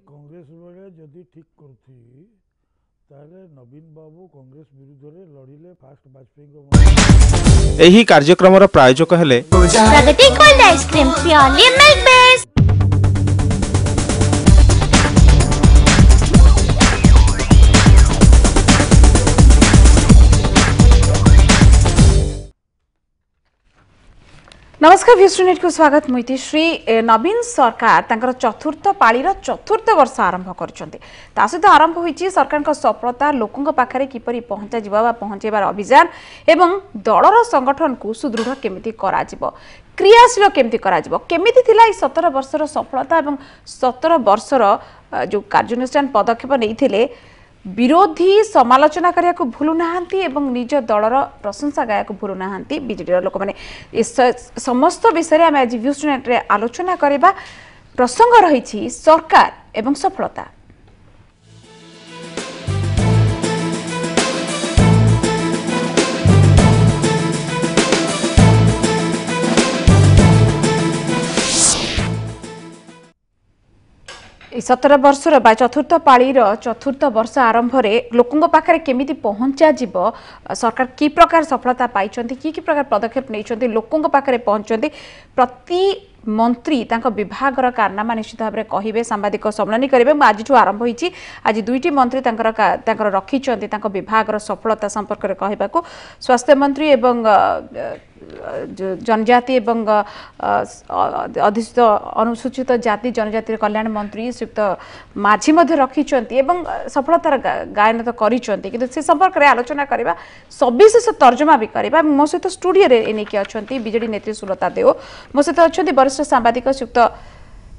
कांग्रेस बेले जदि ठीक करुथी ताले नवीन बाबू कांग्रेस विरुद्ध रे लड़िले फास्ट वाजपेयी एही कार्यक्रमर प्रायोजक हेले Pragati cold ice cream purely milk based. नमस्कार व्यूस्टनेट को स्वागत। मुई श्री नवीन सरकार तांकर चतुर्थ पाळीर चतुर्थ वर्ष आरंभ करछन्ते। ता सहित आरंभ होईची सरकार का सफलता लोकंक पाखरे किपरि पहुंचा जिबा बा पहुंचेबार अभियान एवं दलर संगठन को सुदृढ़ केमिति करा जिवो, क्रियाशील केमिति करा जिवो, केमिति थिला ई 17 वर्षर सफलता एवं 17 वर्षर जो कार्यानुष्ठान पदक्षेप नैथिले विरोधी समालोचना करिया को भूलु नाहांती एवं निज दलर प्रशंसा गाया को भूलु नाहांती बीजेडी लोक माने समस्त विषय में आज व्यूस्टनेट रे आलोचना करिबा प्रसंग रही सरकार एवं सफलता। ए 17 वर्षर बा चतुर्थ पाळीर चतुर्थ वर्ष आरंभ रे लोकंक पाखरे केमिति पहुंचा जिवो, सरकार की प्रकार सफलता पाइछन्ती, की प्रकार पदक्षेप नैछन्ती, लोकंक पाखरे पहुंचन्ती, प्रति मंत्री तांको विभागर कारनामा निश्चित भाव में कहिबे, सांबादिक सम्मेलन करिबे। आज आरंभ होईची, आज दुईटी मंत्री तांकर रखिछन्ती तांको विभागर सफलता संपर्क रे कहिबाको स्वास्थ्य मंत्री एवं जनजाति एवं अधिसूचित अनुसूचित जाति जनजाति कल्याण मंत्री श्रीयुक्त माझी मध्य रखिछन्ती एवं सफलतार गायन तो करिछन्ती, किंतु से संपर्क रे आलोचना करिबा, सविशेष तर्जमा भी करिबा। मो सहित स्टूडियो रे एनेकी अछन्ती बीजेडी नेत्री सुलता देव, मो सहित अछन्ती वरिष्ठ सांबादिक श्रीयुक्त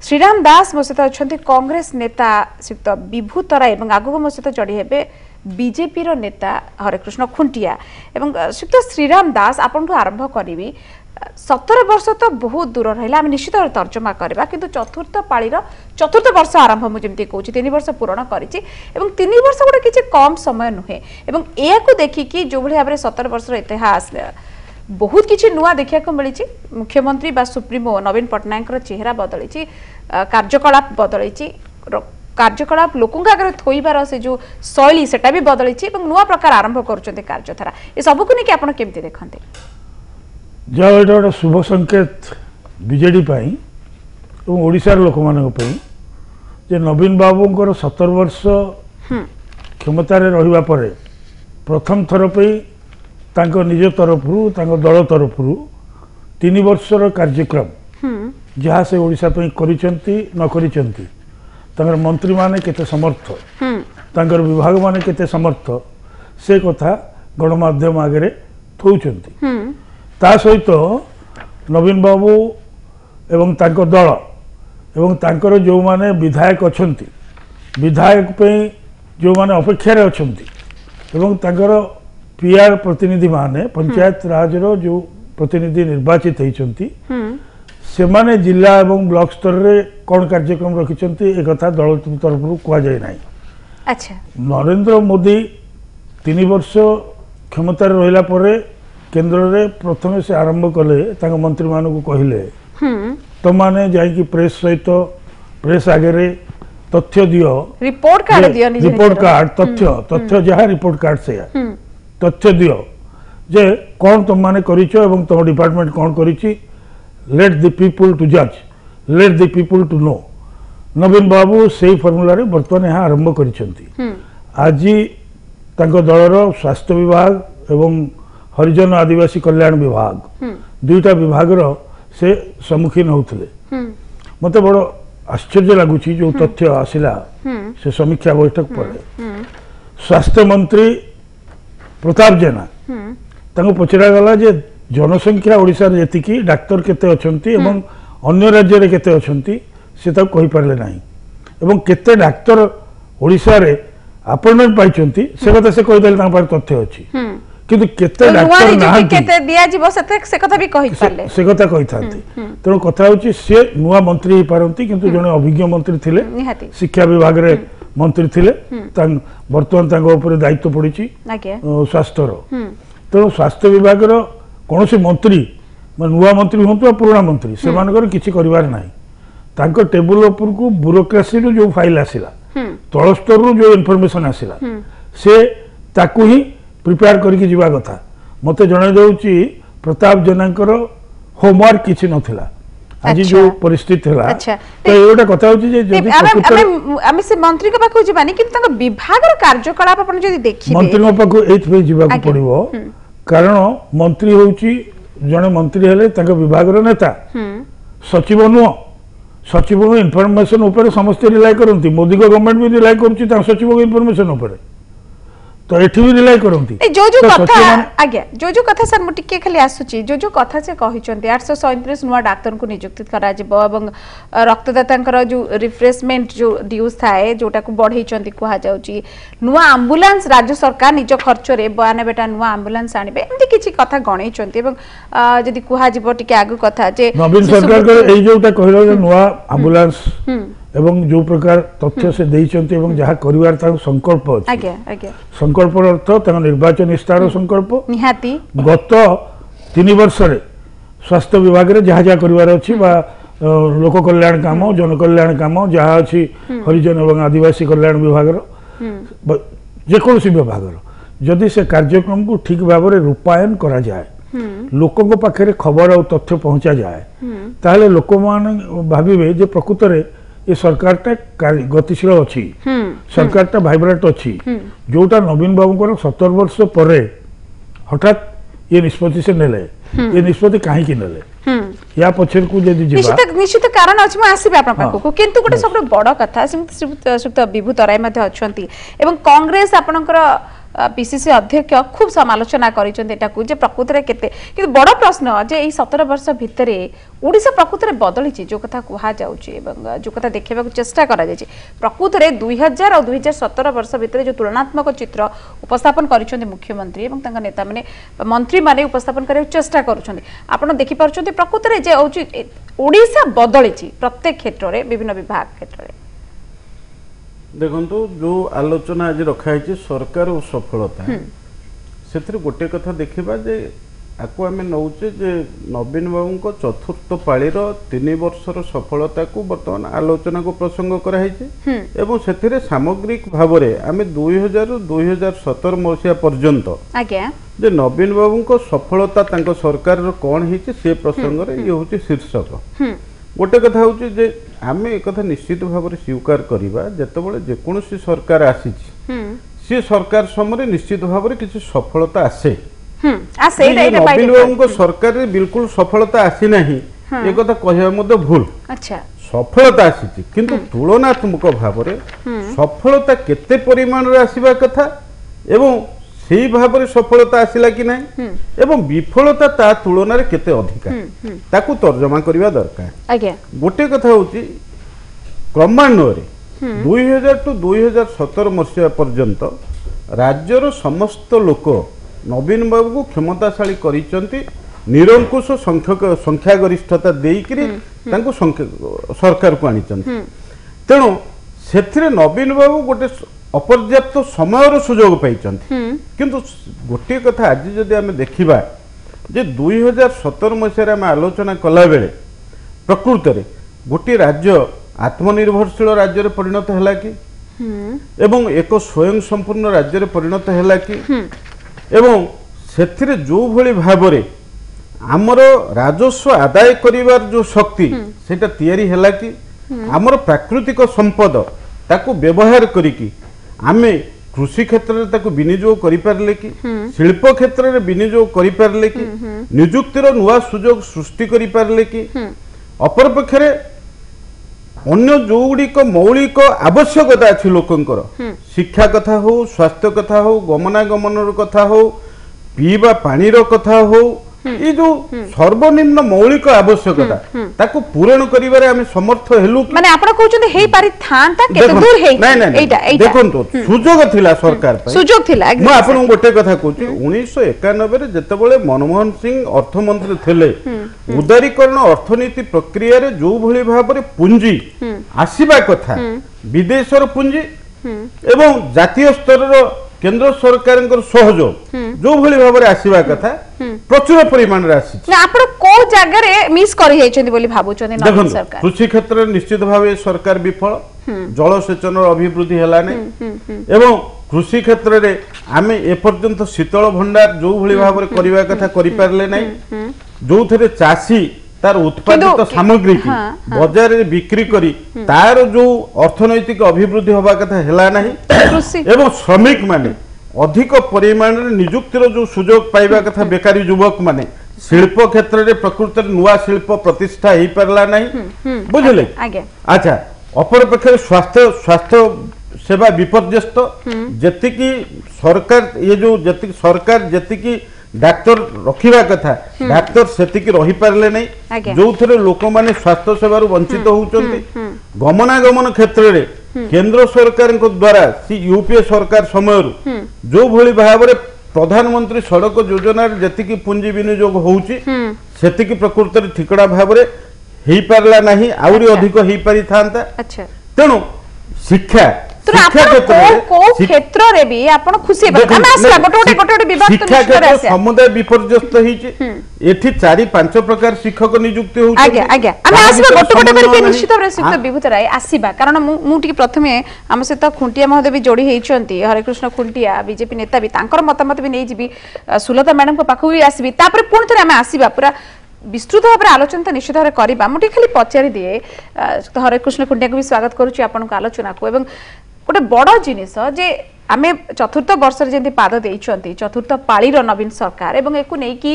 श्रीराम दास, मो सहित अछन्ती कांग्रेस नेता श्रीयुक्त विभू तरा एवं आगु मो सहित जड़ी हेबे बीजेपी रो नेता हरेकृष्ण खुंटिया एवं श्रीयुक्त श्रीराम दास। आपन आरंभ करी 17 वर्ष तो बहुत दूर रहा, आम निश्चित तर्जमा करवा, किंतु चतुर्थ पाळीर चतुर्थ वर्ष आरंभ मुझे कहूँ 3 वर्ष पूरण कर 3 वर्ष गोटे किसी कम समय नुहे एवं या देखिकी जो भाव में 17 वर्षर इतिहास बहुत किसी नुआ देखा मिली। मुख्यमंत्री बा सुप्रीमो नवीन पट्टनायक चेहरा बदली, कार्यकलाप बदली, कार्यकलाप लोकों आगे थोइबार से जो शैली सेटा भी बदली, नुआ प्रकार आरंभ कर कार्यधारा ये सब को लेकिन आप केमती देखते? जहाँ ये गोटे शुभ संकेत बीजेडी ओडिशार लोक मान नवीन बाबूंर 17 वर्ष क्षमतार रहिबा परे प्रथम थर पे निज तरफ दल तरफ 3 वर्षर कार्यक्रम जहाँ से ओडिशा करिसेंती न करिसेंती, तांकर मंत्री माने केते समर्थ, तांकर विभाग माने केते समर्थ, से कथा गणमाध्यम आगे थौचंती। ता सहित नवीन बाबू एवं तांकर दल एवं तांकर जो माने विधायक अछंती, विधायक पे जो माने अपेक्षा रे अछंती एवं तांकर पीआर प्रतिनिधि माने पंचायत राज रो जो प्रतिनिधि निर्वाचित होइचंती, से माने जिला एवं ब्लॉक स्तर रे कौन कार्यक्रम रखिचंती एक कथा दल तरफ कह जाए ना। अच्छा, नरेंद्र मोदी 3 वर्ष क्षमतार रहिला परे केंद्र रे प्रथम से आरंभ कले, मंत्री मान को कहले तुम मैंने जाकि प्रेस सहित प्रेस आगे तथ्य दियो, रिपोर्ट कार्ड दियो, रिपोर्ट कार्ड तथ्य जहाँ रिपोर्ट कार्ड से तथ्य दियो जे कौन तुम मैंने करिचो एवं तुम डिपार्टमेंट कौन करिची, लेट द पीपुल टू जज, let the people to know. Naveen Babu से फर्मुला रे बर्तमान यहाँ आरंभ करिसेंती। आज तांको दलर स्वास्थ्य विभाग एवं हरिजन आदिवासी कल्याण विभाग दुईटा विभाग से सम्मुखीन होते। मत बड़ आश्चर्य लगुच जो तथ्य आसला से समीक्षा बैठक पर स्वास्थ्य मंत्री प्रताप जेना पचरा गला जे जनसंख्या ओडिशा जी डाक्तर केते अछंती एवं अन्य राज्य रे केते अछंती से कहि पारले नाही एवं केते डाक्तर ओडिशा रे अपॉइंटमेंट पाइछंती से कथा से कहि देले तांपर तथ्य अछि, किंतु केते डाक्टर नाही केते दिया जीवो से कथा भी कहि पारले, से कथा कहि थांती। तेणु कथा होछि से नुआ मंत्री ही पारंती, किंतु जने अभिज्ञ मंत्री थिले, शिक्षा विभाग रे मंत्री थिले, वर्तमान तांको ऊपर दायित्व पड़िछि स्वास्थ्य रो। तेणु स्वास्थ्य विभाग रो कौन से मंत्री नुआ मंत्री हूँ पुराना मंत्री से किसी कर तांको टेबल उपरकू ब्यूरोक्रेसी रू जो फाइल आसिला तल स्तर रू जो इनफॉरमेशन आसिला से ताकू ही प्रिपेयर करके जीवा कथा मते जणे दउची प्रताप जेनांकर होमवर्क किछि नथिला आज अच्छा। जो परिस्थिति हला अच्छा। तो एटा कथा होची जे जदि प्रकृତରେ आमे से मंत्री के पाखु जीवानी कि तांको विभागर कार्यकलाप अपन जदि देखिबे मंत्री पाखु एथ पे जीवा को आज्ञा। पड़िबो कारण मंत्री होची जणे मंत्री हेले तांको विभागर नेता सचिव नुह सचिव इनफॉरमेशन ऊपर समस्त रिलाय करती मोदी को गवर्नमेंट भी रिलाय करूची ता सचिव इनफॉरमेशन ऊपर तो एठी भी रिलाय करती ए जो कथा आज्ञा जो कथा सर मुटिके खाली आसुची जो कथा से कहिचंती 837 नुवा डाक्टर को नियुक्ति करा जिवो एवं रक्तदातांकर जो रिफ्रेशमेंट जो ड्यूज थाए जोटा को बढ़ेइचंती कुहा जाउची नुवा एम्बुलेंस राज्य सरकार निज खर्च रे 92टा नुवा एम्बुलेंस आनिबे एमती किछि कथा गणेइचंती एवं जदि कुहा जिवो टिके आगु कथा जे नवीन सरकार कर एई जोटा कहलो जे नुवा एम्बुलेंस एवं जो प्रकार तथ्य से देइचंती एवं जहा करिवार ता संकल्प अछि आज्ञा आज्ञा संकल्प अर्थ ता निर्वाचन इस्तार संकल्प निहाती गत 3 वर्ष रे स्वास्थ्य विभाग रे जहा जहा करिवार अछि बा लोक कल्याण काम जन कल्याण काम जहा अछि हरिजन एवं आदिवासी कल्याण विभाग रो जे कोनसी विभाग रो जदि से कार्यक्रम को ठीक भाव में रूपायन करा जाए लोकों को पाखे खबर और तथ्य पहुंचा जाए ताहले लोक मान भाविबे जे प्रकृत रे ये सरकार टा गतिशील अच्छी सरकार टा भाइब्रेंट अच्छी जोटा नवीन बाबू को 17 वर्ष पर हठात ये निष्पत्ति से नेले ये निष्पत्ति कहीं की नेले या पछर को जदी जीवा निश्चित कारण अछि म आसीबे आपन पाखको किंतु गोटे सब बड़ कथा श्रीयुक्त विभू तराई मध्ये अछंती एवं कांग्रेस आपनकर पीसीसी अध्यक्ष खूब समालोचना करिसेंती जे प्रकृत रे केते कि बड़ प्रश्न जे एई 17 वर्ष भितरे ओडिसा प्रकृत रे बदलिछि जो कथा कुहा जाउछि एवं जो कथा देखिबा चेष्टा करा जायछि प्रकृत रे 2000 और 2017 वर्ष भितरे जो तुलनात्मक चित्र उपस्थापन करिसेंती मुख्यमंत्री एवं तंगा नेता माने मंत्री माने उपस्थापन करे चेष्टा करूछंती आपण देखि पारुछंती प्रकृत रे जे होछि ओडिसा बदलिछि प्रत्येक क्षेत्र रे विभिन्न विभाग क्षेत्र रे देखो जो आलोचना आज रखाई सरकार और सफलता से गोटे कथा देखा जे आपको आम नौचे जे नवीन बाबू को चतुर्थ पाळीर 3 वर्षर सफलता को बर्तमान आलोचना को प्रसंग कराई से सामग्रिक भाव में आम 2000 रु 2017 मसीहा पर्यंत जे नवीन बाबू को सफलता तांको सरकार कौन है से प्रसंग ये हूँ शीर्षक गोटे कथा हूँ जे आम एक निश्चित भाव में स्वीकार करवा जितेबाला जेकोसी सरकार आसी सी सरकार समय निश्चित भाव में किसी सफलता आसे नवीन बाबू सरकार बिल्कुल सफलता आसी ना एक कह भूल सफलता आसी किंतु तुलनात्मक भाव में सफलता केते परिमाण रे आसीबा कथा एवं सेही भाव में सफलता आसिला कि नहीं एवं विफलता ता तुलना रे केते अधिका ताकू तर्जमा करबा दरकार गोटे कथा होची क्रमान्वये 2000 टू 2017 मसीहा पर्यंत राज्यर समस्त लोक नवीन बाबू को क्षमताशाली करिसंती निरंकुश संख्या गरिष्ठता देइकरी तांको सरकार को आनिचंती तेणु सेथिरे नवीन बाबू गोटे अपर्याप्त समय सुजोग पाइचंती किंतु गोटे कथा आज जदि आम देखिबा जे 2017 मसीहा आम आलोचना कला बेले प्रकृत रे गोटे राज्य आत्मनिर्भरशील राज्य परिणत है कि एवं एक स्वयं संपूर्ण राज्य परिणत है कि एवं सेथिरे जो भली भाव रे आमर राजस्व आदाय करिवार जो शक्ति सेटा तैयारी हैला कि आमर प्राकृतिक संपद ताकू व्यवहार करिकी आमे कृषि क्षेत्र में ताकू विनियोग करि पारले कि शिल्प क्षेत्र में विनियोग करि पारले कि नियुक्तिर नुआ सुजोग सृष्टि करि पारले कि अपर पक्षरे अन्य जो गुड़िक मौलिक आवश्यकता अच्छी लोकंकर शिक्षा कथा हो स्वास्थ्य कथा हो गमनागमन कथा हो पीवा पानीर कथा हो ये जो सर्वनिम्न मौलिक आवश्यकता ताको पूरण करिवारे आमे समर्थ हेलु माने आपण कहउछन हेई पारि थानता केते दूर हेई एटा देखंतो सुजोग थिला सरकार पय सुजोग थिला म आपण गोटे कथा कहउछि 1991 रे जेतेबेले मनमोहन सिंह अर्थमंत्री थिले उदारीकरण अर्थनीति प्रक्रिया रे जो भली भाबरे पुंजी आसीबा कथा विदेशर पुंजी एवं जातीय स्तर रो केंद्र सरकार सहयोग जो भली भाव में आसवा कथा प्रचुर परिमाण रे आसी ना आपण को जगह रे मिस करि हेचंदी बोली भाबुचंदी नवीन सरकार कृषि क्षेत्र में निश्चित भाव सरकार विफल जलसेचन अभिवृद्धि है एवं कृषि क्षेत्र में आम एपर्यंत शीतल भंडार जो भली भाव में करवा कथा करि पारले नै जो थरे चासी तार उत्पादित सामग्री की बाजार रे बिक्री करी तार जो अर्थनैतिक अभिवृद्धि होबा कथा हेला नाही एवं श्रमिक माने अधिक परिमाण रे नियुक्तिर जो सुयोग पाइबा कथा बेकारी युवक माने शिल्प क्षेत्र रे प्रकृति नुआ शिल्प प्रतिष्ठा ही परला नहीं बुझले अच्छा अपर पक्षे स्वास्थ्य स्वास्थ्य सेवा विपर्यस्त जतिकी सरकार ये जो जतिकी सरकार जतिकी डाक्तर रखिबा कथा डाक्तर सेतिकी रही पारले नहीं जो थरे लोक माने स्वास्थ्य सेवारु वंचित होउचंती गमनागमन क्षेत्र रे केंद्र सरकार द्वारा यूपीए सरकार समय जो भली भाव में प्रधानमंत्री सड़क योजना जतिकी पुंजी विनियोग होउची सेतिकी प्रकृति ठिकड़ा भाव में ही पारला नहीं आउरी अधिक ही पारि थांता तेणु शिक्षा क्षेत्र रे भी आपण खुशी हम आसला गोटे विभाग तो निश्चित आसे समुदाय विपर्यस्त हिची एठी 4-5 प्रकार शिक्षक नियुक्ति होउची आज्ञा आज्ञा हम आसला गोटे करके निश्चित रे शिक्षक विभूत राय आसीबा कारण मु टिके प्रथमे हम से तो खुंटिया महोदय भी जोड़ी हेचंती हरे कृष्ण खुंटिया बीजेपी नेता भी तांकर मतामत भी नै जिबी सुलता मैडम को पाखु भी आसीबी तापर पुन थरे हम आसीबा पूरा विस्तृत भाव में आलोचना तो निश्चित भाव करवा मुझे खाली पचारि दिए तो हरे कृष्ण खुंटिया को भी स्वागत करुच्ची आपण आलोचना को एवं गोटे बड़ जिनिस जे आमे चतुर्थ वर्ष जमी पाद देइछंती चतुर्थ पाळीर नवीन सरकार एवं एकु नै कि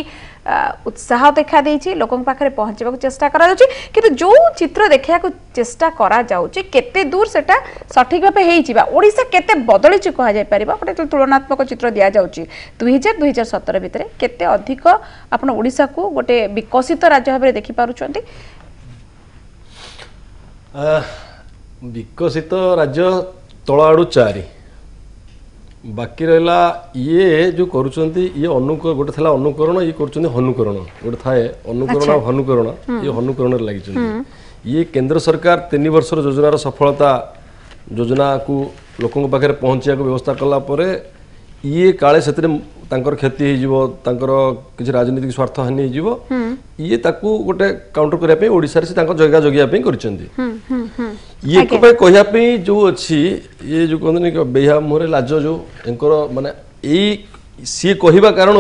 उत्साह देखा देइछि लोकन पाखरे पहुंचबा चेष्टा करा जाउछि किंतु जो चित्र देखिया को चेष्टा करा जाउछि केते दूर सेटा सठिक भाबे हेइछि बा ओडिसा केते बदलिछि कहा जाय परिबा गोटे तुलनात्मक चित्र दिया जाउछि 2000-2017 भितरे केते अधिक आपण ओडिसा को गोटे विकसित राज्य भाबे देखि पारुछंती विकसित राज्य तल आड़ू 4 बाकी रहा ये जो करुँचे ये गोटे था अनुकरण ये कर हनुकरण गोटे थाए अनुकरण हनुकरण ये हनुकरण लगी ये केंद्र सरकार 3 वर्षर योजनार सफलता योजना को लोकों पाखे पहुँचा व्यवस्था कलापर ये काले से क्षति हो किसी राजनीतिक स्वार्थ हानि हो ये ताकू गोटे काउंटर करने ओडिशा से जगह जगिया कर ये कहवाई जो अच्छी ये जो कहते बेहा मुहरे लाज जो एंकर माने सी कहवा कारण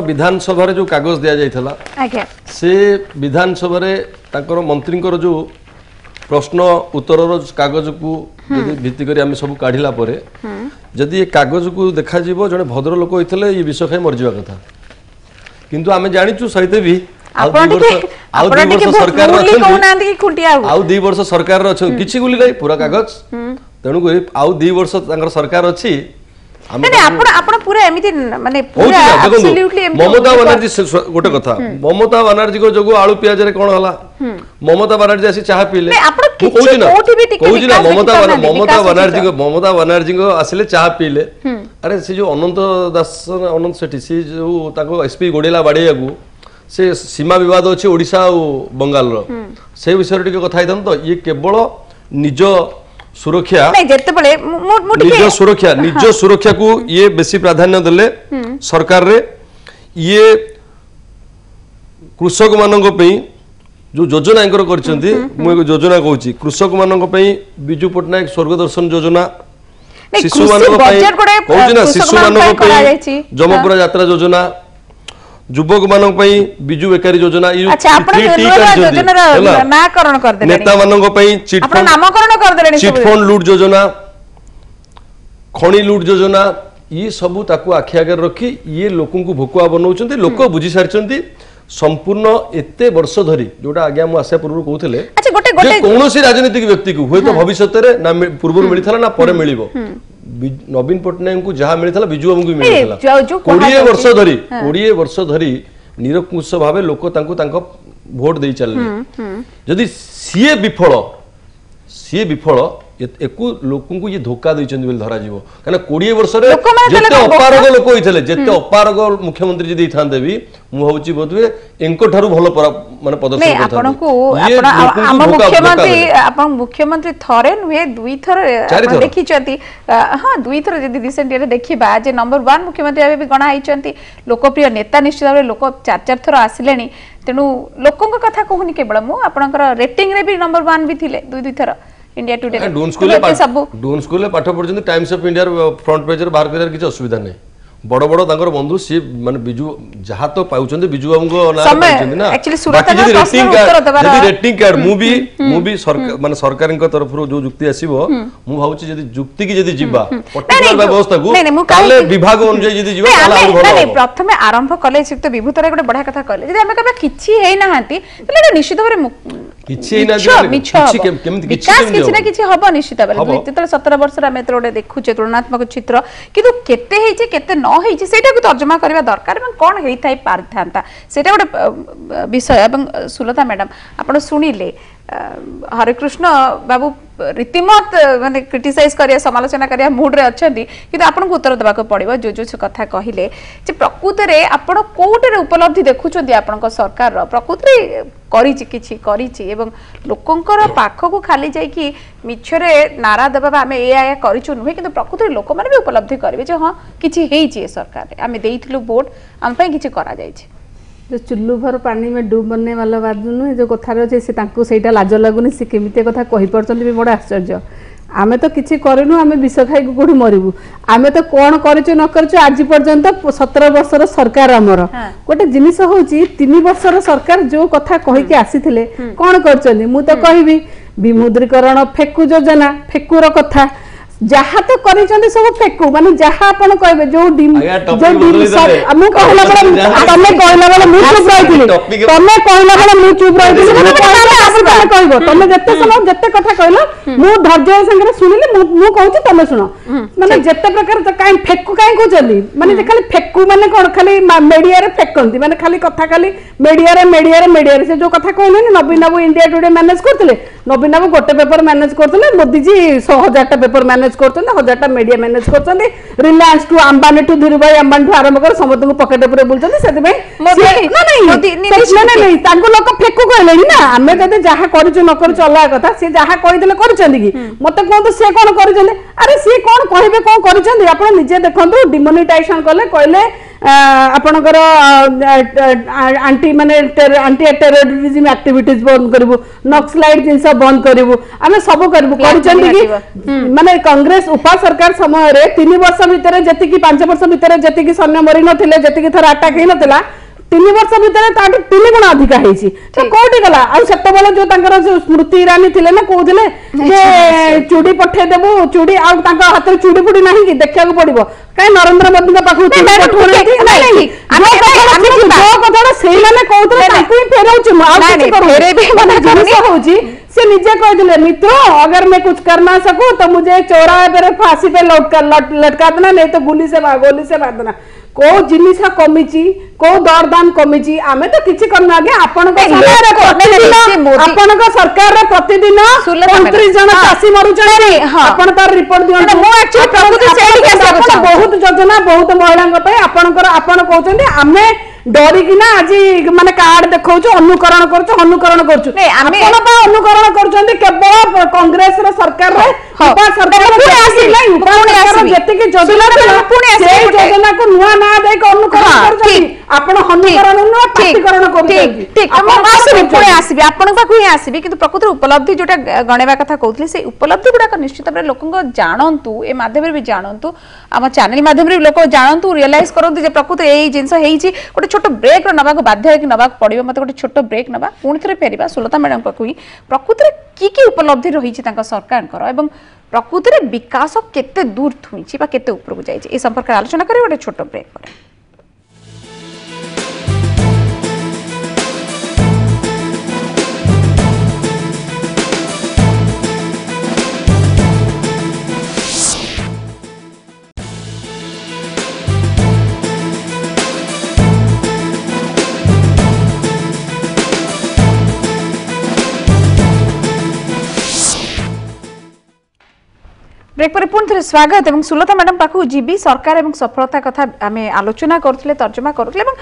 विधानसभा जो कागज दि जाइए से विधानसभा मंत्री जो प्रश्न उत्तर कागज को भित्ति करी आमे सब काढ़िला परे जदि ये कागज को देखा जीवो जने भद्र लोक होइतले ये विष खाई मर जावा कथा किंतु आमे जानिचु सहित भी आउ 2 वर्ष सरकार आउ 2 वर्ष सरकार किछि गुली नै पूरा कागज तेणु आउ 2 वर्ष सरकार अछि आपण पूरा एमिति माने पूरा एब्सोल्युटली ममता बनर्जी गोटे कथा ममता बनर्जी को जगो आलू प्याज रे कोन हला ममता बनर्जी आसी चाह पीले कहूँ ना ममता बनर्जी को आसिले चाह पीले अरे से जो अनंत दास अनंत सेठी से जो एसपी गोडेला बाड़िया को से सीमा विवाद अच्छे ओडिशा और बंगाल से विषय टिके कथा होता तो ये केवल निज सुरक्षा निज सुरक्षा को ये बेसी प्राधान्य देले सरकार रे ये कृषक मानक जो योजना एंकर करछंती मु एक योजना कहूची कृषक मानक बिजू पटनायक स्वर्ग दर्शन योजना शिशु मानक कहूची ना शिशु मानक जमपुरा यात्रा योजना युवक मानक बिजू बेकारी योजना नेता मानक चिट फंड लूट योजना खणी लूट योजना ये सब ताकू आखि आगे रखी ये लोक भोकुआ बनाऊँ लोक बुझी सारी संपूर्ण एते वर्ष धरी जोटा आज्ञा मु आशा पूर्व कहते कौन राजनीतिक व्यक्ति को हुए तो भविष्य ना पूर्व मिलता ना पर मिल नवीन पट्टनायक को जहाँ मिलता बिजू बाबू को मिलता 20 वर्ष धरी निरंकुश भाव लोक भोट दे चलने जदि सी विफल एकू लोक ये धोखा देते धरा जीव कहीं 20 वर्ष जिते अपारग लोक होते जिते अपारग मुख्यमंत्री जी था भी मुझे बोधे एंक ठारू भल ମାନେ ପ୍ରଦର୍ଶନ नहीं କରିଥାନ୍ତି। आपनको ଇଏ आपण ଲୋକଙ୍କୁ हम ଧୋକା मुख्यमंत्री ଦେଲେ। आपण मुख्यमंत्री थरे नुहे दुई थर चारि थर। देखि चंती हां दुई थर जदी रिसेंट रे देखिबा जे नंबर 1 मुख्यमंत्री आबे भी गणा आइचंती लोकप्रिय नेता निश्चित भाबे लोक चार चार थर आसिलेनी तेनु लोकंक कथा कहूनी केवल मु आपणकर रेटिंग रे भी नंबर 1 भी थिले दुई दुई थर इंडिया टुडे डून स्कूल पाठ पढ़ुଛନ୍ତି Times of India front page रे बाहर कर किसी असुविधा नहीं बड़ बड़ तांकर बंधु सी माने बिजू जहाँ तो पाउଛନ୍ତି बिजू बाबूको नाम पाउଛନ୍ତି ना एक्चुअली सुरत बाकी का रेटिंग प्रश्न उत्तर कार्ड दबार यदि रेटिंग कार्ड मु भी सरकार माने सरकारन को तरफ जो जुक्ति आसीबो मु भाउची यदि जुक्ति की यदि जीवा पर्टिकुलर व्यवस्था को ताले विभाग अनुसार यदि जीवा ताला और भलो नहीं प्रथमे आरंभ कले सिक्त विभूतर गोटे बढ़िया कथा कहले यदि हमें कबे किछि हेई नाहांती तले निश्चित भाबे किछि हेई ना किछि केमति विकास किछि ना किछि हबो निश्चित भाबे जेतले 17 वर्ष रे हमें गोटे देखुचे तुलनात्मक चित्र किंतु केते हेइचे केते न हेइचे सेटा को तर्जमा करबा दरकार एवं कोन हेई थाई पारथांता सेटा गोटे विषय एवं सुलता मैडम आपण सुनिले हरेकृष्ण बाबू रीतिमत माने क्रिटिसाइज करिया समालोचना करिया मूड रे अछंती किंतु आपन को उत्तर देबाक पड़िबो जो जो कथा कहिले जे प्रकृत रे आपण कोउटे रे उपलब्धि देखुचोंती आपन को सरकार रो प्रकृत रे करिछि किछि करिछि एवं लोकंकर पाख को खाली जाई कि मिछरे नारा देबा हमें ए आया करिछु नुहे किंतु प्रकृत रे लोक माने भी उपलब्धि करबे जे हां किछि हेइछि सरकार रे हमें देइथिलु वोट हम पई किछि करा जाइछि जो चुल्लू भर पानी में डूब बनने वाला बात नुहे जो कथार अच्छे से तांको लाज लगुनि से केमिति कथा कहि परछन्ती भी बड़ा आश्चर्य आमे तो किछि करनु आमे विष खाई कोठी मरिबु आमे तो कोन करछु न करछु आज पर्यंत 17 वर्षर सरकार हमर गोटे जिनिस होची 3 वर्षर सरकार जो कथा कहि के आसीथिले कोन करछन्ती मु तो कहबी विमुद्रीकरण फेकु योजना फेकुर कथा जहाँ तो करिचंदी सब फेकु माने जहाँ अपन कहबे जो डिम हम कहला बड़ा तमे कहला बड़ा मु चुप रहिथिली तमे कहला बड़ा मु चुप रहिथिली तमे कहबो तमे जत्ते समय जत्ते कथा कहलो मु धैर्य संगे सुनिली मु कहूची तमे सुनो माने जत्ते प्रकार काई फेकु काई कहचंदी माने जे खाली फेकु माने कोन खाली मीडिया रे फेकंती माने खाली कथा खाली मीडिया रे से जो कथा कहले Naveen Babu India Today manage करथिले नवीन बाबू गोटे पेपर मैनेज करथिले मोदी जी 100,000टा पेपर मैनेज करछन 1,000टा मीडिया मैनेज करछन Reliance to Ambani to Dhirubhai Ambani to आरंभ कर समस्त को पॉकेट ऊपर बोलछन सेते में नहीं तांको लोक फेकु कहलेनी ना हमें जदे जहा करिछु न करिछु अल्लाह कथा से जहा कहि देले करिछंदी कि मते कोन से कोन करिछंदी अरे से कोन कहिबे कोन करिछंदी आपण निजे देखंतु डिमोनेटाइजेशन करले कहले आपणकर आंटी माने आंटी टेररिज्म एक्टिविटीज बंद करबो नक्सलाइट जिंस बंद करबो आमे सब करबो करिछंदी कि माने कांग्रेस उपा सरकार समय रे 3 वर्ष भीतर जति कि 5 वर्ष भीतर जति कि सैन्य मरि नथिले जति कि थर अटैक हे नथिला 3 वर्ष भीतर ताटू 3 गुण अधिक हेछि तो कोठी गला आ सेते बेले जो तांकर जो स्मृति ईरानी थिले ना कहउथिले जे चूड़ी पठे देबो चूड़ी आ तांका हाथ रे चूड़ी फुडी नाही कि देखिया को पड़िबो काई नरेंद्र मोदी का पाखु पठोरती नहीं जो कथा सेही माने कहउथिले ताकू फेरौछि आ किछि फेरे भी माने जिनिस होउछि से निजे कहथिले मित्र अगर मैं कुछ कर ना सकूं तो मुझे चौराहे पर फांसी पे लटका देना नहीं तो गोली से मार देना को जिनिस कमिची को दरदाम कमिची आमे तो किछि करना आगे आपन को सरकार प्रतिदिन आपन को सरकार रे प्रतिदिन 29 जन चासी मरु चले आपन तार रिपोर्ट दियन मो एक्चुअली प्रकृति सेही के बहुत योजना बहुत महिला पे आपन कहउछन्ती आमे डरी कि ना आज माने कार्ड देखौछु अनुकरण करछु आपन बा अनुकरण करछन्ती केवल कांग्रेस रो सरकार रे उपा सरकार जति के योजना से योजना को नुआ ना दे के अनुकरण करछन्ती आपण अनुकरण न प्रतिकरण करछन्ती ठीक हम आसीबे पुणे आसीबे आपण पाखु ही आसीबे किंतु प्रकृत उपलब्धि जोटा गणेबा कथा कहउतली से उपलब्धि गुडा निश्चित भाबे लोकंग जानंतु ए माध्यम रे भी जानंतु हम चैनल माध्यम रे लोक जानंतु रियलाइज करंतु जे प्रकृत एई जिंस हेइची गोटे छोट ब्रेक नबा को बाध्य कि नबा पड़िबो मते गोटे छोट ब्रेक नबा पुणी थरे फेरिबा सुलता मैडम पाखु ही प्रकृत रे की उपलब्धि रहिछि तांका सरकार कर एवं प्रकृत रे विकास केते दूर थुइछि बा केते ऊपर को जाइछि ए संपर्क आलोचना करे गोटे छोट ब्रेक पर ब्रेक पर पुणी थे स्वागत एवं सुलता मैडम पाखु जीबी सरकार एवं सफलता कथा आम आलोचना करथिले तर्जमा करथिले एवं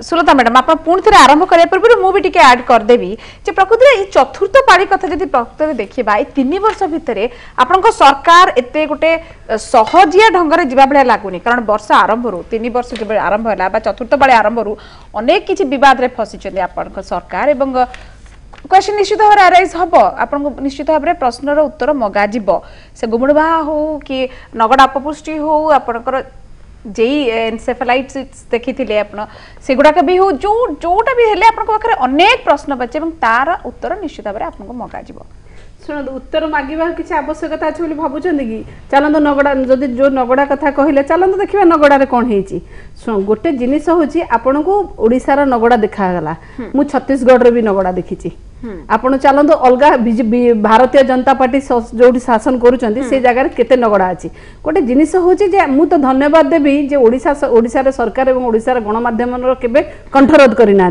सुलता मैडम आप पुणी थे आरंभ करने पूर्व मुझे ऐड करदेवी जे प्रकृति ये चतुर्थ पारी कथा जब प्रकृति देखा ये 3 वर्ष भितर आपण सरकार एते गोटे सहजिया ढंग से जीवा भाया लगुनि कारण वर्ष आरंभ 3 वर्ष जब आरंभ है चतुर्थ पारी आरंभ अनेक किसी बद में फसी आपण सरकार एवं क्वेश्चन निश्चित भाव आराइज हम आपको निश्चित भाव में प्रश्नर उत्तर मगाज से गुमुड़वा हो कि नगड़ा अपपुष्टि हो आपणकर जेई एनसेफेलाइटिस देखी आप सेगुड़ाक भी हो जोटा भी हेले आपन पाखे अनेक प्रश्न बचे तार उत्तर निश्चित भाव में आपको मगाज शुणु उत्तर मागिबा किसी आवश्यकता अच्छे बोली भावुं कि चलते नगड़ा जदि जो नगड़ा कथा कहले चलते देखा नगड़े कौन हो गोटे जिनिस हूँ आपन को ओडिशार नगड़ा देखागला मु छत्तीसगढ़ भी नगड़ा देखी आपण चलते अलग भारतीय जनता पार्टी जो शासन करुँच से जगह केते नगड़ा अच्छी गोटे जिनिस हूँ मु तो धन्यवाद देवी जे ओडिशा सरकार और ओडिशार गणमाध्यम केबे कंठरोध करना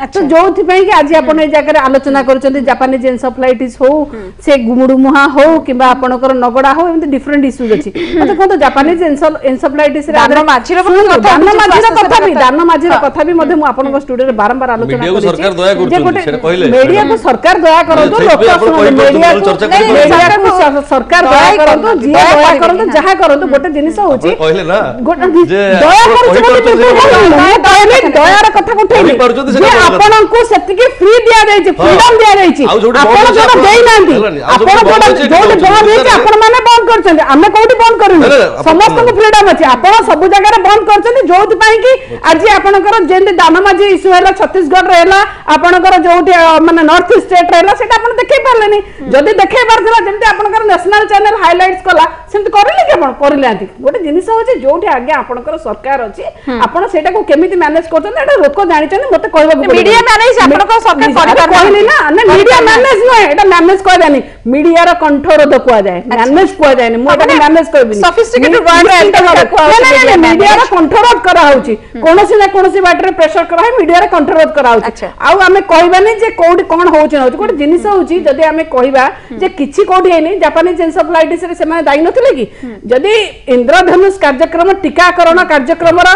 तो जो कि आज आप जगह आलोचना कर जापानीज एनसेफेलाइटिस हो से गुमुड़ुमुहा हो कि आपणकर नगड़ा हो एमती डिफरेंट इश्यूज अच्छी मतलब कहते जापानीज एनसेफेलाइटिस दान माझीर कथा भी स्टूडियो बारंबार आलोचना मीडिया को सरकार दया करंतु मीडिया को सरकार दया करंतु जी दया करंतु जहां करंतु गोटे जिनिस होची दया दयार कथा उठेली जे आपन को सेतिके फ्री दिया जाय छी फ्रीडम दिया जाय छी आपन जो देई नांदी आपन जो बंद होई आपन माने बंद करछन हमें कोठी बंद करूनी समस्त को फ्रीडम अछि आपन सब जगह रे बंद करछन जोति पई कि आज आपनकर जेंति दानमाजी इशू हैला छत्तीसगढ़ रे हैला आपनकर जोटी माने नॉर्थ स्टेट रहला सेटा आपण देखै पारलेनी जदी देखै पारथला जेंति आपनकर नेशनल चैनल हाइलाइट्स कला सेंति करले के आपण करलेंती गोटे जिनिस होची जोठी आगे आपनकर सरकार अछि आपण सेटा को केमिति मैनेज करछन एटा लोक जानि छन मते कहबा को मीडिया मैनेज आपनकर सरकार करि कहली ना ने मीडिया मैनेज न एटा मैनेज कह जानि मीडिया रो कंठरोध कुआ जाय मैनेज कुआ जाय मु एटा मैनेज कहबिनी सोफिस्टिकेटेड वर्ड मीडिया रो कंठरोध करा होची कोनोसी ना कोनोसी बात रे प्रेशर करा है मीडिया रो कंठरोध करा होची आ हमें कहबानी जे कोड कोन होची न गोटे जिनिस होची जदि हमें कहबा जे किछि कोडी हेनी जापानीज एनसेफेलाइटिस रे सेमा दाई नथिले कि जदि इंद्रधनुष कार्यक्रम टीकाकरण कार्यक्रम रा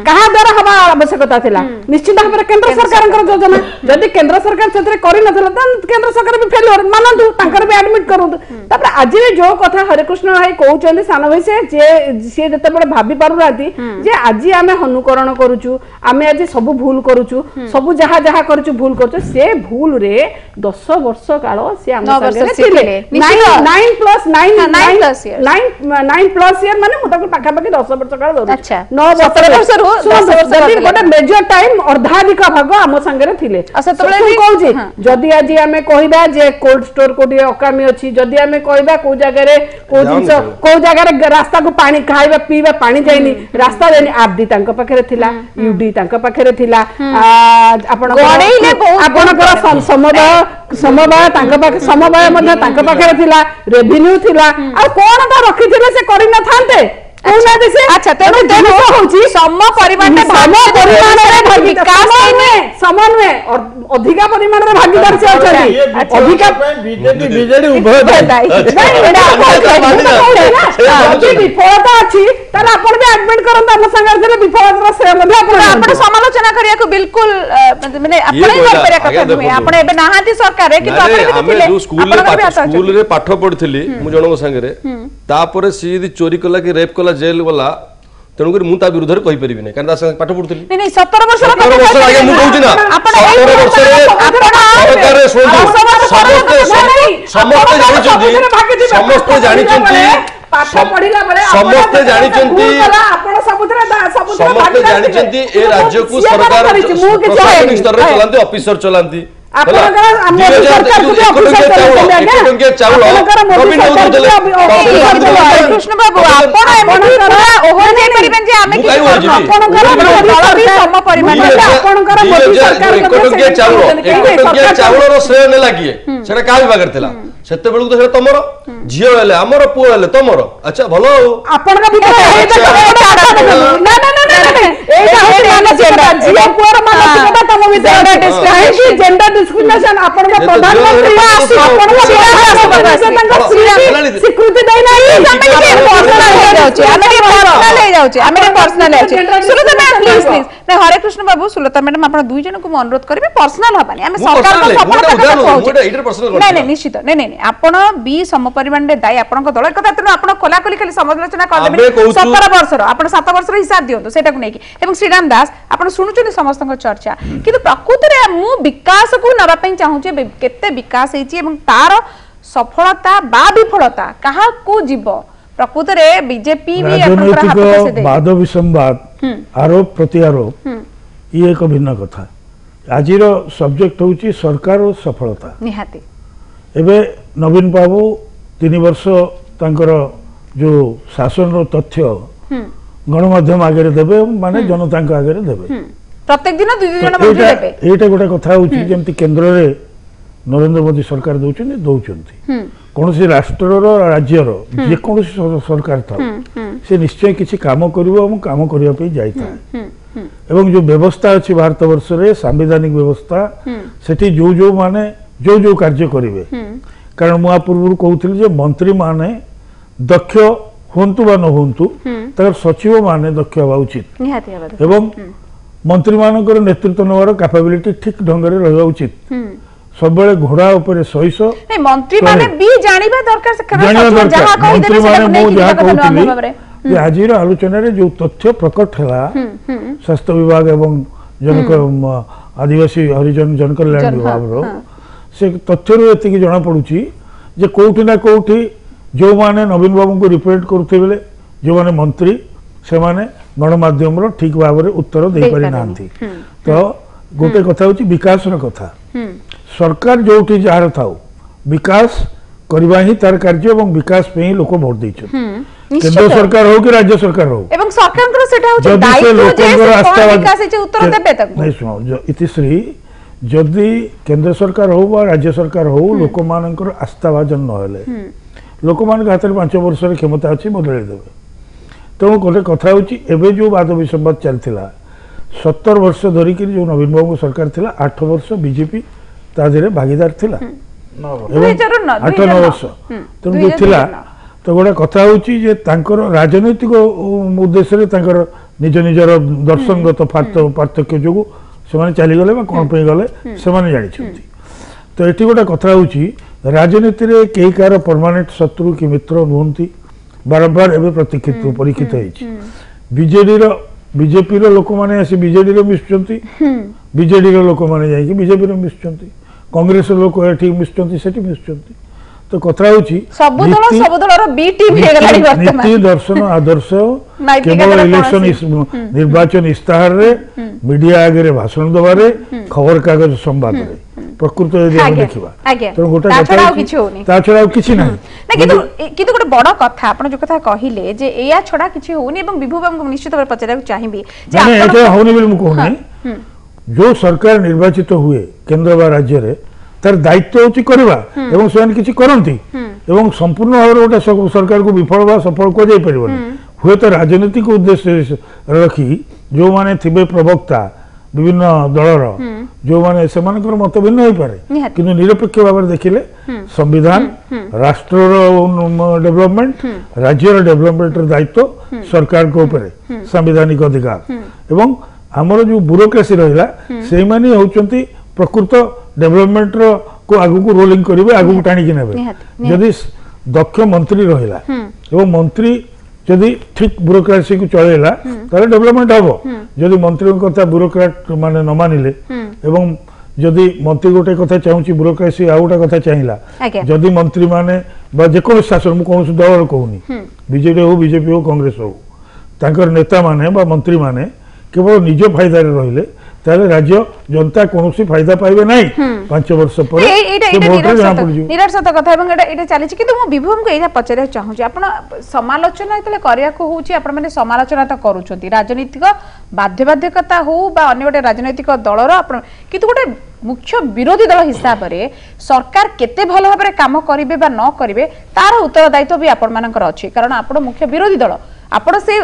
कहा द्वारा हवा आवश्यकता थिला निश्चित भाव केंद्र सरकार योजना जदि केंद्र सरकार सेतरे करि नथिला त केंद्र सरकार भी फेलियर मानंतु तांकर भी एडमिट करंतु तापर आज जो कथा हरिकृष्ण भाई कहउचंदी सान भाई से जते बडे भाबी पारु राती जे आज आमे अनुकरण करूछु आमे आज सब भूल करूछु सब जहा जहा करूछु भूल करूछु से भूल रे 10 वर्ष काल से हम संगे 9 प्लस 9 ईयर माने मुता को पाखा पाखी 10 वर्ष काल दो अच्छा 9 वर्ष रो 10 वर्ष गोटे मेजर टाइम अर्धाधिक भाग हम संगे थिले तबले कहउची जदी आज हमें कहबा जे कोल्ड स्टोर कोठी अकामी अछि जदी हमें कहबा को जगह रे को जिंस को जगह रे रास्ता को पानी खाइबा पीबा पानी जाइनी रास्ता देनी आबडी तांको पाखरे थिला यूडी तांको पाखरे थिला आपण गणेइले आपण समवाय तांको पाखे समवाय मध्ये तांको पाखरे थिला रेवेन्यू थिला आ कोन ता रखि थिले से करि न थांते अच्छा तेणु तेणु होची सम परिमाण रे विकास समन्वय अधिक परिमाण रे भागीदार से अछनी अधिक बीजेडी उभय जदि विफलता अछि ताला आपण भी एडमिट करन हम संघर्ष रे विफलता से मध्ये आपण समालोचना करिया को बिल्कुल माने आपण कर परिया कथा नुहे आपण एबे नाहांती सरकार रे किंतु आपण भी थिले स्कूल रे पाठ पढिथिली मु जणो संगे रे तापर सी यदि चोरी कला कि रेप कला जेल वाला तेणु कर मुता विरुद्ध रे कहि परिबि नै कारण संगे पाठ पढुथिली नै नै 17 वर्ष आगे मु कहूची ना 17 वर्ष रे सरकार रे समस्त जानिचंती पाठ पढिला बळे समस्त जानिचंती आपण समस्त जानिचंती ए राज्य को सरकार प्रशासनिक स्तर रे चलांती ऑफिसर चलांती कृष्ण बाबू चाउल श्रेय नेला किए सेटा का विभाग थिला सेते बेलु तो सेटा तमरो झियो हेले हमर पुओ हेले तमरो अच्छा भलो आपण का ना ना ना एटा होती मानसिकता झियो पुओर मानसिकता तम विषय जेंडर डिस्क्रिमिनेशन आपण का प्रधानमंत्री आपण का स्वीकृति दे नाही पर्सनल हो जाउची हमें पर्सनल हो जाउची हमें पर्सनल हो जाउची सुनो तो मैं प्लीज ना हरे कृष्ण बाबू सुलता मैडम आपण दुई जन को अनुरोध करबे पर्सनल हबानी हम मु सरकार personal को नहीं, सफलता मुझे कथा उदाहरण कहूचे मुझे एटर पर्सनल नहीं नहीं निश्चित नहीं नहीं नहीं आपण बी समपरिमाण रे दाई आपण को दल कथा तेनु आपण खोला खोली खाली समालोचना कर आबे देबे कहूछु- 17 वर्षर आपण 7 वर्षर हिसाब दियंतु सेटा को नेकी एवं श्रीराम दास आपण सुनुचनी समस्त चर्चा किंतु प्रकृति रे मु विकास को नबा पई चाहू जे केते विकास हेची एवं तार सफलता बा विफलता कहा को जीव प्रकृति रे बीजेपी भी आपनकर हाथ से राजनैतिक दे वाद विसंवाद आरोप प्रत्यारोप ये एक भिन्न कथा आज सब्जेक्ट होची सरकार और सफलता निहाती एबे नवीन बाबू 3 वर्ष तांकर जो शासन रो तथ्य गणमाध्यम आगे देबे माने जनता आगे देबे प्रत्येक दिन दुई जन मंत्री देबे एटा गोटे कथा होची जेमति केंद्र रे नरेंद्र मोदी सरकार दौरान कौन राष्ट्र राज्यर जेको सरकार था से निश्चय किसी काम काम करने जाता एवं जो व्यवस्था अच्छी भारत वर्ष रे सांविधानिक व्यवस्था सेठी जो जो माने जो जो कार्य करेंगे कारण मुआ पूर्व कहूली मंत्री माने दक्ष हूँ बा न हूँ तर सचिव माने दक्ष हवा उचित निहाती हबा एवं मंत्री मानकर नेतृत्व नेवार कैपेबिलिटी ठीक ढंग रे रहबा उचित सब घोड़ा ऊपर सहिश नहीं मंत्री माने भी जानिबा दरकार से जानिबा दरकार जहां कहि मंत्री देबे माने मो जहां कहउतली से आज आलोचना रे जो तथ्य प्रकट हला स्वास्थ्य विभाग एवं जनक आदिवासी हरिजन जनकल्याण विभाग रो से तथ्य रो एति जना पडुची जे कोउठी ना कोउठी जो माने नवीन बाबू को रिप्रेजेंट करते बेले जो माने मंत्री से माने गणमाध्यम रो ठीक भाव रे उत्तर दे पारि नांती तो गोटे कथा होची विकास रो कथा सरकार जोठी जार थाउ विकास करबा ही तार कार्य एवं विकास पे ही लोक वोट दैछ केंद्र सरकार हो कि राज्य सरकार हो एवं सरकार को सेटा हो जदि से लोकंकर आस्थावाद विकास है उत्तर देबे तक नहीं सुनो इतिश्री जदि केंद्र सरकार हो बा राज्य सरकार हो लोक मानकर आस्थावाजन न हेले लोक मान हाथ में 5 वर्ष क्षमता अच्छी बदल देवे तेणु गोटे कथा होची एबे जो वाद विसंवाद चलथिला 70 वर्ष धरिक जो नवीन बाबू सरकार थिला 8 वर्ष बीजेपी तादेरे भागीदार थिला 8-9 वर्ष तेणु जो थिला तो गोटे कथा होची जे तांकर राजनैतिक उद्देश्य रे तांकर निज निजर दर्शनगत पार्थक्य जो से माने चली गले कौन पे गले से माने जानि छथि तो एठी गोटे कथा होची राजनीति रे केही कार परमानेंट शत्रु कि मित्र नुहंती बारंबार एबे परीक्षित होईची बीजेपी रो लोक माने आसी बीजेडी रे मिसचंती बीजेडी रो लोक माने जाई कि बीजेपी रे मिसचंती कांग्रेस रो लोक एठी मिसचंती सेठी मिसचंती तो कथा होची सब दल रो बी टीम हे गलाडी वर्तमान नीति दर्शन आदर्श केवल इलेक्शन निर्वाचन इस्ताहार रे मीडिया आगे रे भाषण दबारे खबर कागज संवाद रे प्रकृत यदि हम देखिबा तो गोटे ता छडा किछि नाही ना किंतु गोटे बड़ कथा आपण जो कथा कहिले जे एया छडा किछि होनी एवं विभू बाबू निश्चित भाव पचारक चाहिबी जे नहीं एटा होनी बिल मु कहनी जो सरकार निर्वाचित हुए केंद्र बा राज्य रे तार दायित्व होची करबा एवं स्वयं किछि करंती एवं संपूर्ण भाव गोटे सरकार को विफल बा सफल को जाई परिबनी हुए तो राजनीतिक उद्देश्य रखी जो माने थिबे प्रवक्ता विभिन्न दलर जो माने सेमानकर मत भिन्न होई पारे किंतु निरपेक्ष भाव देखिले संविधान राष्ट्र डेवलपमेंट राज्य डेवलपमेंट दायित्व सरकार को ऊपर संवैधानिक अधिकार एवं हमर जो ब्यूरोक्रेसी रहिला सेई माने होचंती प्रकृत डेवलपमेंट को आगु को रोलिंग करिवे आगु को टाणी कि नेबे जदि दक्ष मंत्री रहिला एवं मंत्री जदि ठीक ब्यूरोक्रेसी को चलेला ताले डेवलपमेंट हबो जदि मंत्री कथा ब्यूरोक्रेट माने न मानिले एवं जदि मंत्री गोटे कथा चाहूची ब्यूरोक्रेसी आ गोटे कथा चाहिला जदि मंत्री माने बा जेको शासन मु कोन दल कहूनी बीजेडी हो बीजेपी हो कांग्रेस हो तांकर नेता माने बा मंत्री माने केवल निज फायदा रे रहिले ताले राज्य जनता कोनोसी फायदा पाइबे नाही 5 वर्ष पर निराशत कथा एवं एटा चली किंतु मो विभूम को एटा पचारे चाहू छी आपण समालोचना इतले करिया को होची आपण माने समालोचना त करूछंती राजनीतिक बाध्यबाध्यकता हो बा अन्य गोटे राजनीतिक दलर आपण किंतु गोटे मुख्य विरोधी दल हिसाब रे सरकार केते भलो भाबरे काम करिवे बा न करिवे तार उत्तरदायित्व भी आपण मानकर अछि कारण आपण मुख्य विरोधी दल आपण से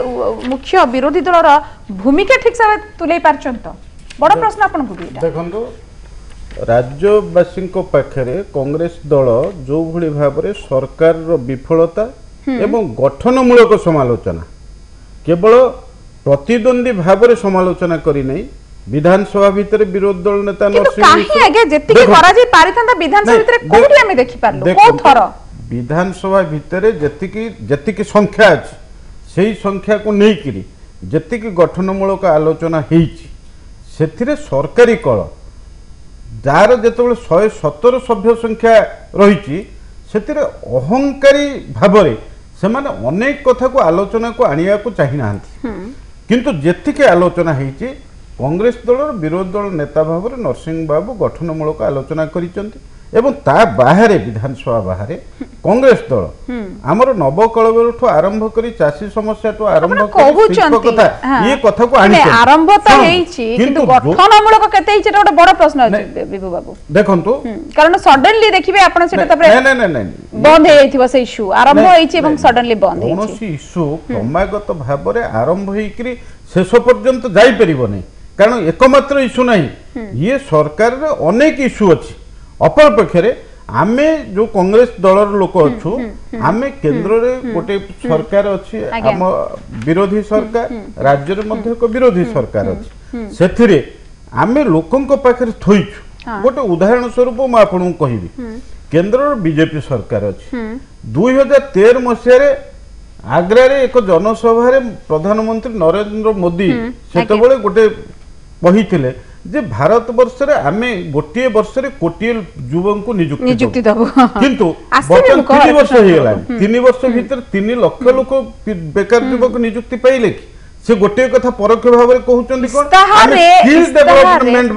मुख्य विरोधी दलर भूमिका ठीक से तुलै पारछंत बड़ प्रश्न आपण को देखंतो राज्यवासी पाखरे कांग्रेस दल जो भली भाबरे सरकार रो विफलता एवं गठनमूलक समालोचना केवल ପ୍ରତିଦ୍ୱନ୍ଦ୍ୱୀ ଭାବରେ ସମାଲୋଚନା କରିନାହିଁ विधानसभा भितर विरोधी दल नेता विधानसभा भितर जेतिकी संख्या अच्छी से संख्या को लेकिन जेतिकी गठनमूलक आलोचना होती सरकारी कल जार जो 117 सभ्य संख्या रही अहंकारी भाव से अनेक कथा को आलोचना को आनिया को चाहिना किंतु जेतिकी आलोचना होती कांग्रेस दल विरोधी दल नेता भाव नरसिंह बाबू गठनमूलक आलोचना करिसेंती एवं ता बाहर विधानसभा बाहर कांग्रेस दल आमर नवकलबरठू आरंभ करी चाषी समस्या तो आरंभ कथा ये कथा को आनी आरंभ तो हेछि किंतु गठनमूलक केते हेछि एटा बड़ प्रश्न अछि विभू बाबू देखंतु कारण सडनली देखिबे आपण सेटा तबरे नहीं बंद हे जाइथिबो से इश्यू आरंभ हेछि एवं सडनली बंद हेछि कोनोसी इश्यू क्रमागत भाव रे आरंभ हेकरी शेष पर्यंत जाई परिबो नै कारण एकमात्र इश्यू नहीं ये सरकार रे अनेक इश्यू अछि अपरपक्षे आमे जो कांग्रेस दलर लोक अच्छु आमे केंद्र रे गोटे सरकार अच्छी आम विरोधी सरकार राज्य रे मध्य को विरोधी सरकार अच्छी सेथिरे आमे लोकन को पाखरे थोइछु गोटे उदाहरण स्वरूप म आपन कहिबी केंद्र रे बीजेपी सरकार अच्छी 2013 मसिया रे आग्रा रे एक जनसभा रे प्रधानमंत्री नरेंद्र मोदी सेते बेले गोटे कहिथिले जे भारत वर्ष रे आमे गोटे वर्ष रे कोटी युवक को नियुक्ति दबो किंतु वर्तमान 3 वर्ष हो गेला 3 वर्ष भीतर 3 लाख लोक बेकार युवक नियुक्ति पाइले कि से गोटे कथा परोक्ष भाव रे कहउचंदी कोन आमे स्किल डेवलपमेंट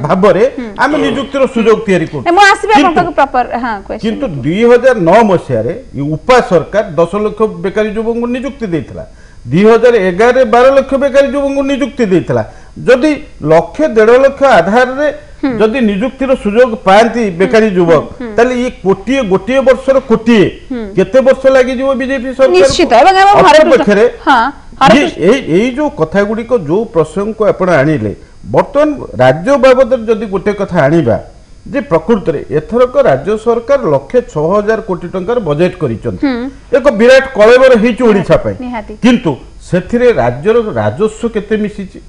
भाव रे आमे नियुक्ति रो सुयोग तयारी करु मो आसीबे आपन प्रॉपर हां क्वेश्चन किंतु 2009 मसिया रे उपा सरकार 10 लाख बेकार युवक को नियुक्ति देथिला 2011 रे 12 लाख बेकार युवक को नियुक्ति देथिला जदि लक्ष 1.5 लाख आधार रे जदि नियुक्ति रो सुयोग पांती बेकारी युवक ताले ये कोटी गोटे वर्ष रो कोटी केते वर्ष लागि जीव बीजेपी सरकार निश्चित एवं भारत पखरे हां एई जो कथा गुडी को जो प्रसंग को आपण आनिले वर्तमान राज्य बाबद जदि गोटे कथा आनिबा जे प्रकृति रे एथरक राज्य सरकार लक्ष 6000 कोटी टंकार बजेट करिचंती एक विराट कलेबर हेची ओडिसा पय किंतु सेथिरे राज्य रो राजस्व केते मिसिची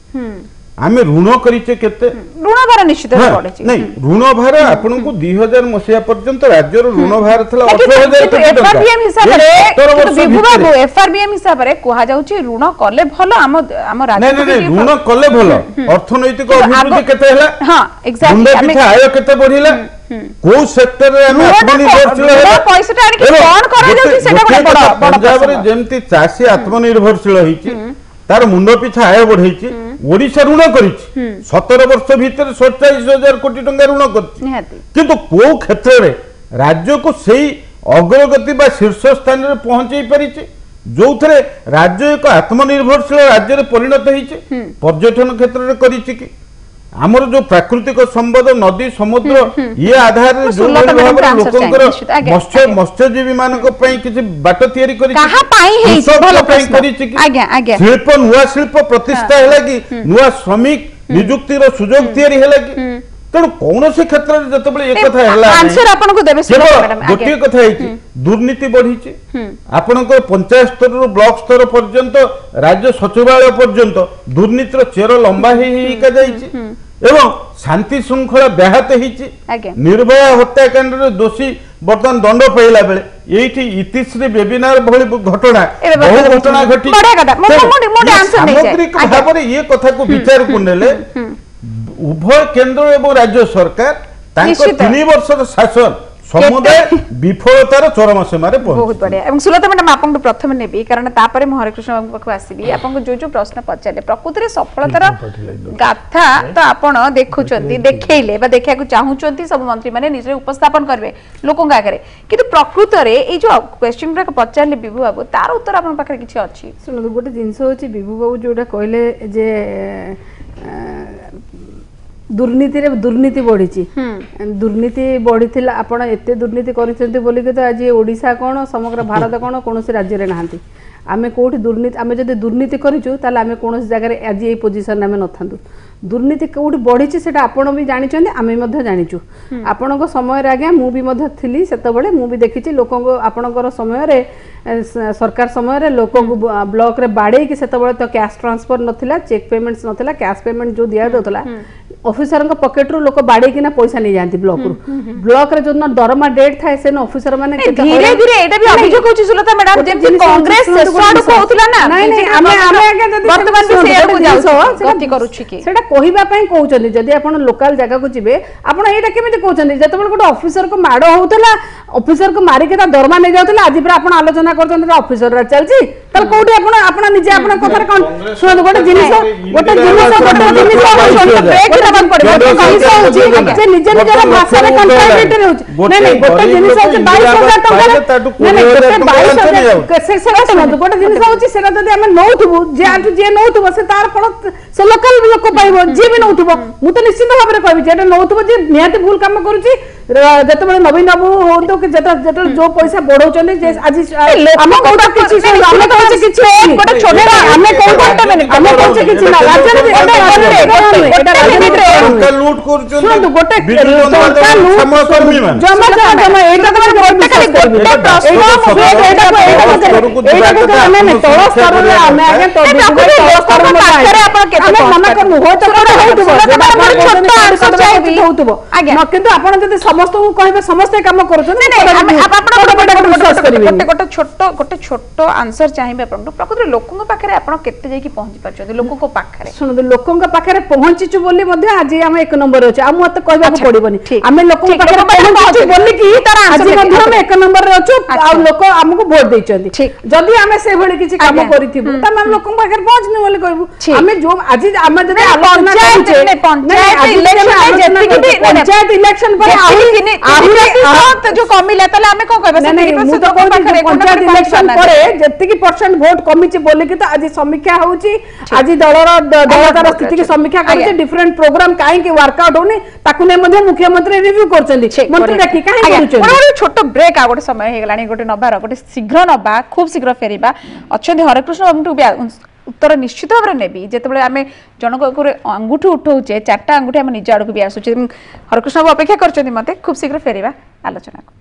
आमे ऋण करिचे केते ऋण भार निश्चित पड़े नहीं ऋण भार आपन को 2000 मसिया पर्यंत राज्य रो ऋण भार थला 18000 कोटी एफआरबीएम हिसाब रे विभू बाबू एफआरबीएम हिसाब रे कोहा जाउची ऋण करले भलो हम राज्य नहीं ऋण करले भलो अर्थनैतिक अभिवृद्धि केते हला हां एक्जेक्टली आय केते बढ़िला को सेक्टर रे हम आत्मनिर्भरशील है पैसा टाणी कोन करा जाउची सेटा बड़ पंजाब रे जेमति चासी आत्मनिर्भरशील होईची तार मुंड पिछा आय बढ़ाई ओडिशा ऋण करी 17 वर्ष भीतर 47,000 कोटी टंका ऋण कर किंतु को क्षेत्र रे राज्य को सही अग्रगति बा शीर्ष स्थान रे पहुंचाई पारी जो थे राज्य एक आत्मनिर्भरशील राज्य रे परिणत होईचे पर्यटन क्षेत्र रे करिछि कि आमर जो प्राकृतिक संपद नदी समुद्र ये आधार रे जो लोकंकर मत्स्यजीवी मानक पई किछि बाट तयारी करि कहा पाई हे भलो प्रश्न आज्ञा आज्ञा शिल्प नुवा शिल्प प्रतिष्ठा हैला कि नुवा श्रमिक नियुक्ति रो सुयोग तयारी हैला कि तेणु कौन से क्षेत्र में जत बळे एक कथा हैला आंसर आपन को देबे मैडम गोटे कथा है दुर्नीति बढ़ी आपण को पंचायत स्तर रो ब्लॉक स्तर पर्यंत राज्य सचिवालय पर्यंत दुर्नीति रो चेर लंबा ही का जाईची एवं शांति श्रृंखला व्याहत होईची निर्भया हत्याकांड रे दोषी वर्तमान दंड पाइला बेले एठी इतिश्री वेबिनार भली घटना बहु घटना घटी सामग्रिक भाव रे ये कथा को विचार को नेले उभय केंद्र एवं राज्य सरकार 3 वर्ष शासन समुदाय विफलतार चरम सीमा बहुत बढ़िया एवं सुलता मैडम आपन प्रथम नेबी कारण तापर म हरिकृष्ण बाबू पाखु आसीबी आपन जो जो प्रश्न पचाले प्रकृति रे सफलतार गाथा तो आपन देखुचंती देखैले बा देखिया को चाहूचंती सब मंत्री माने निजे उपस्थापन करबे लोकन आगे किंतु प्रकृति रे ए जो क्वेश्चन रा पचाले विभू बाबू तार उत्तर आपन पाखरे किछि अछि सुन गोटे जिंस होछि विभू बाबू जोडा कहले जे दुर्नीति बढ़ी दुर्नीति बढ़ी आपण एते दुर्नीति कर आज ओडिशा कौन समग्र भारत कौन कौन राज्य में नहांती आमे कोठी दुर्नीति आमे जदि दुर्नीति करिछु ताले आमे कोनोस जगह आज ए पोजीशन आमे नथांदु दुर्नीति कोठी बढ़ी सेटा आपण भी जानी आमे मध्य जानिचु आपण समय आज्ञा मु भी मध्य थिली सेतबेले मु भी देखिछि लोकंको आपणकर समय रे सरकार समय लोक ब्लॉक रे बाड़े कि सेतबेले तो कैश ट्रांसफर नथिला चेक पेमेंट्स नथिला कैश पेमेंट जो दिया दोतला ऑफिसर का पॉकेट रू लोक बाड़े कि ना पैसा नहीं जानती ब्लॉक रे जो दरमा डेट थाए से ऑफिसर माने धीरे धीरे एटा भी अभियोग होची सुलता मैडम जे कांग्रेस सेसाडू कहउतला ना नहीं नहीं आमे आगे जदी वर्तमान भी से को जाउ गति करूछि कि सेटा कहिबा पई कहउचनी जदी आपण लोकल जगह को जिबे आपण एटा केमिति कहउचनी जतबेल गोटे ऑफिसर को माडो होउतला ऑफिसर को मारी के ता दरमा नै जाउतला आज पर आपण आलोचना करतन ऑफिसर रा चलछि तल कोठी आपण निजे आपण कथार कोन सुन गोटे जिनिस ब्रेक दबन पड़े जिनिस होछि जे निजे निजे भाषा रे कंट्राडिक्टरी होछि नै नै गोटे जिनिस होछि 22000 टका नै नै गोटे 22000 से सुन गोटे जिनिस होछि सेरा जदी हम नौथबु जे आजु जे नौथबु से तार कोन से लोकल लोक पाइबो जे भी नौथबु मु तो निश्चित भाबरे कहबी जेटा नौथबु जे निहाती भूल काम करूछि जतबेले नवीन बाबू होतो कि जेटा जो पैसा बढ़ौचनी जे आज हम कोटा किछि हम तो किछि गोटे छोटा हमें कोन कोटा में हम कोछि किछि ना राजनीति एटा राजनीति लूट करछन सुन गोटे टंका लूट समकर्मी मान जमा एटा तो गोटे खाली गोटे प्रश्न एटा नहीं तोड़ स्तर रे हमें आगे तो तोड़ स्तर में पाखरे आपण केते मना कर हो तो छोटा आंसर चाहिबी होतबो किंतु आपण जदी समस्त को कहबे समस्त काम करूछन गोटे छोट आंसर चाहिए प्रकृति लोकों पाखे आप जाई पहुंची पारछन लोकों पाखे सुन लोकों पाखे पहुंचीचु बोली मध्य आज हम एक नंबर अछि आ मत कहबा पड़िबनी आमे लोकों पाखे पहुंचीचु बोली कि आज मध्य हम एक नंबर रे अछु आ लोक हमको वोट दैचंदी जदी आमे से भली किछि काम करिथिबु त हम लोकों पाखे पहुंचनी बोली कहबू आमे जो आज आमे जदी आलोचना करछे पंचायत इलेक्शन पर जो कमिला तले हमें को कहबे पंचायत इलेक्शन परे जति परसेंट वोट कमी बोली कि आज समीक्षा होची आज दलतार स्थिति की समीक्षा करछे डिफरेंट प्रोग्राम काहे कि वर्कआउट होनी ताकु ने मध्ये मुख्यमंत्री रिव्यू करछंदी मंत्री डाकी काहे करूछन गोटे छोट ब्रेक आ गोटे समय हे गलानी गोटे नबार गोटे शीघ्र नबा खूब शीघ्र फेरिबा अछंदी हरकृष्ण बाबू उत्तर निश्चित भाव नेबी जेतेबेले आमे जनक अंगूठी उठाऊचे चारटा अंगूठी आम निज आड़ को भी आसुचे हरकृष्ण बाबू अपेक्षा करछंदी मते खूब शीघ्र फेरिबा आलोचना को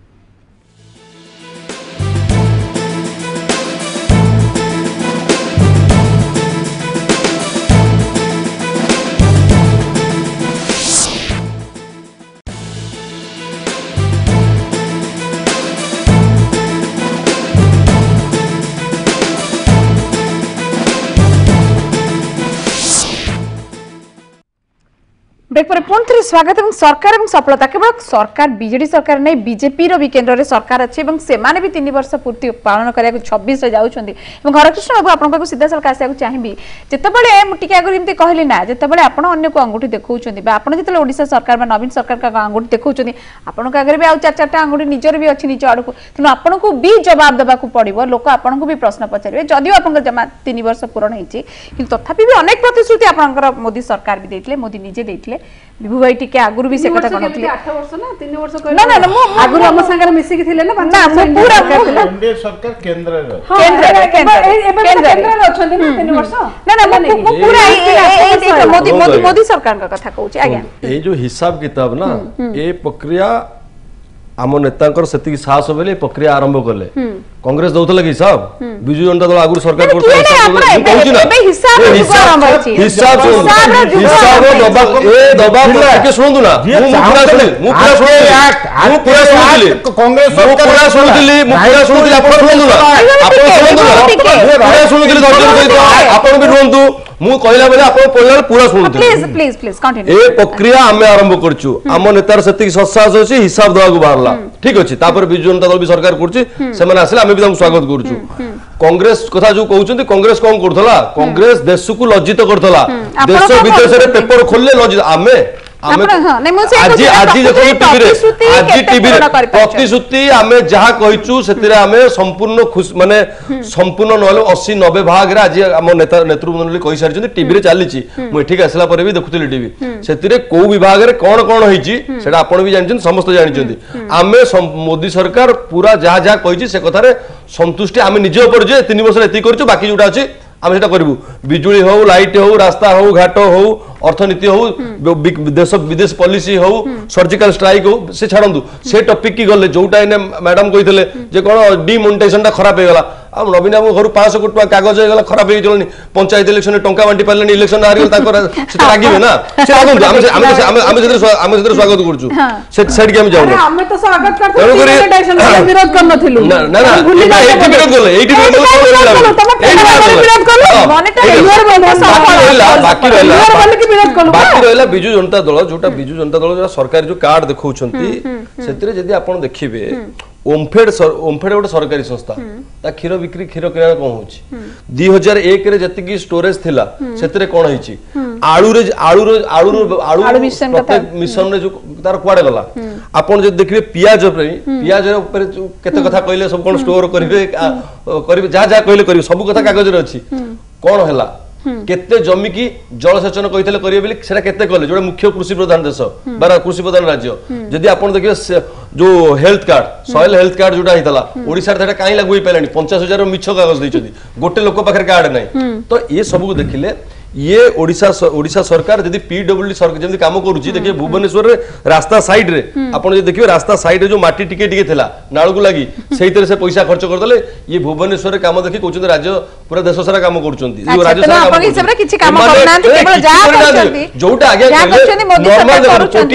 ब्रेक पर पुणी थे स्वागत और सरकार और सफलता केवल सरकार बीजेडी सरकार नहीं बीजेपी भी केन्द्र में सरकार अच्छे से भी 3 वर्ष पूर्ति पालन करा 26 जाऊँगी हरकृष्ण बाबू आपको सीधा साल आसवाक चाहिए जितेबाला मुझे आगे एमती कहली ना जितेबाला आप अन्य को अंगूठी देखा आप जो ओडिशा सरकार नवीन सरकार का अंगूठी देखा आपको आगे भी आउ 4-4टा अंगूठी निजर भी अच्छी निज आड़ को तेणु आपको भी जवाब देवाक पड़ो लोक आपको भी प्रश्न पचारे जदिव आप जमा 3 वर्ष पूरण होती तथापि भी अनेक प्रतिश्रुति आप मोदी सरकार भी देते मोदी निजे देते विभू भाई टिके आगुरु भी से कथा कहनथि 8 वर्ष ना 3 वर्ष कहले ना ना आगुरु हम संगर मिसी के थिले ना ना मु पूरा एनडीए सरकार केंद्र रे केंद्र रे अछंती ना 3 वर्ष ना ना मु पूरा ए मोदी सरकार का कथा कहउछि आज्ञा ए जो हिसाब किताब ना ए प्रक्रिया आम नेतांकर सेति साहस बेले प्रक्रिया आरंभ कले कांग्रेस दउतले कि हिसाब बिजू जनता दल आगुर सरकार करते हिसाब दबा ए दबा के सुनदु ना मु पूरा सुनली कांग्रेस सरकार सुनली मु पूरा सुनली आपण सुनदु ना पूरा सुनली आपण भी सुनदु मु कहला बेले आपण पहिले पूरा सुनदु प्लीज कंटिन्यू ए प्रक्रिया हमें आरंभ करछु आम नेतार सेति सत्साहस अछि हिसाब दवा को बारला ठीक अछि तापर बिजू जनता दल भी सरकार करछि से माने आसले हमें भी तांको स्वागत करछु कांग्रेस कथा जो कहउछन्ती कांग्रेस कोन करथला कांग्रेस देश को लज्जित करथला देश विदेश रे पेपर खोलले लज्जित आमे ପ୍ରତିଶ୍ରୁତି ଆମେ ଯାହା କହିଛୁ ସେଥିରେ ଆମେ ସମ୍ପୂର୍ଣ୍ଣ ମାନେ ସମ୍ପୂର୍ଣ୍ଣ ନହେଲେ 80-90 ଭାଗରେ ଆଜି ଆମ ନେତୃବୃନ୍ଦ କହିସାରିଛନ୍ତି। ଟିଭିରେ ଚାଲିଛି, ମୁଁ ଏଠିକି ଆସିଲା ପରେ ବି ଦେଖୁଥିଲି ଟିଭି, ସେଥିରେ କୋଉ ବିଭାଗରେ କଣ କଣ ହେଇଛି ସେଟା ଆପଣ ବି ଜାଣିଛନ୍ତି, ସମସ୍ତେ ଜାଣିଛନ୍ତି। ଆମେ ମୋଦି ସରକାର ପୁରା ଯାହା ଯାହା କହିଛି ସେ କଥାରେ ସନ୍ତୁଷ୍ଟି ଆମେ ନିଜ ଉପରେ ଯେ 3 ବର୍ଷରେ ଏତିକି କରିଛୁ, ବାକି ଯୋଉଟା ଅଛି ଆମେ সেটা করবু। বিজুଳି হও, লাইট হও, রাস্তা হও, ঘাট হও, অর্থনীতি হও, দেশ বিদেশ পলিসি হও, সর্জিকাল স্ট্রাইক হও, সে ছাড়ন্তু সে টপিক কি গলে যেটা এনে ম্যাডাম কইলে যে কোন ডিমনিটাইজেশনটা খারাপ হয়ে গলা। আর নবীন বাবু ঘর 500 কোটি টাকা কাগজ হয়ে গলা, খারাপ হয়ে গেলনি। পঞ্চায়েত ইলেকশনে টঙ্কা বান্টি পারলেনি, ইলেকশন হারি গেল, তারপর সেটা রাগিবে না। সে রাগন্তু, আমি সেটা স্বাগত করছু, সেট কি আমি যাও না। আমি তো স্বাগত করতে ডিমনিটাইজেশন বিরোধ করনথিলু। না না না, এইটি বিরোধ গলে, এইটি বিরোধ গলে, बाकी रहा बिजु जनता दल जोटा बिजु जनता दल जो सरकारी जो कार्ड देखौछंती सेतिरे जदी आपण देखिबे ओमफेड गोटे सरकारी संस्था ता क्षीर बिक्री क्षीर किराना कोन होची 2001 रे जति की स्टोरेज थिला सेतिरे कोन होईची आळू मिशन रे जो तार कुआडे गला आपण जे देखिबे पियाज ऊपर केते कथा कहले सब कोन स्टोर करिवे जा जा कहले करिवे सब कथा कागज रे अछि कोन हला केते जमी की जलसेचन कहितले करिवे बोली सेटा केते कले जोडा मुख्य कृषि प्रधान देश बारा कृषि प्रधान राज्य जदी आपण देखिबे जो health card soil health card जोडा हितला ओडिसा रे काई लागु होई पेलानी 50,000 मिछ कागज दैछथि गोटे लोक पाखर कार्ड नै तो ये सब को देखिले ये ओडिशा सरकार जदी पीडब्ल्यूडी सरकार जदी काम करूची देखिए भुवनेश्वर रे रास्ता साइड रे आपण जे देखिबे रास्ता साइड रे जो माटी टिके टिके थिला नाळ को लागि सेहितरे से पैसा खर्च कर दले ये भुवनेश्वर रे काम देखि कहउछन राज्य पूरा देश सारा काम करूचंती जो राज्य सारा काम हिसाब रे किछि काम करनांती केवल जा करचंती जोटा आगे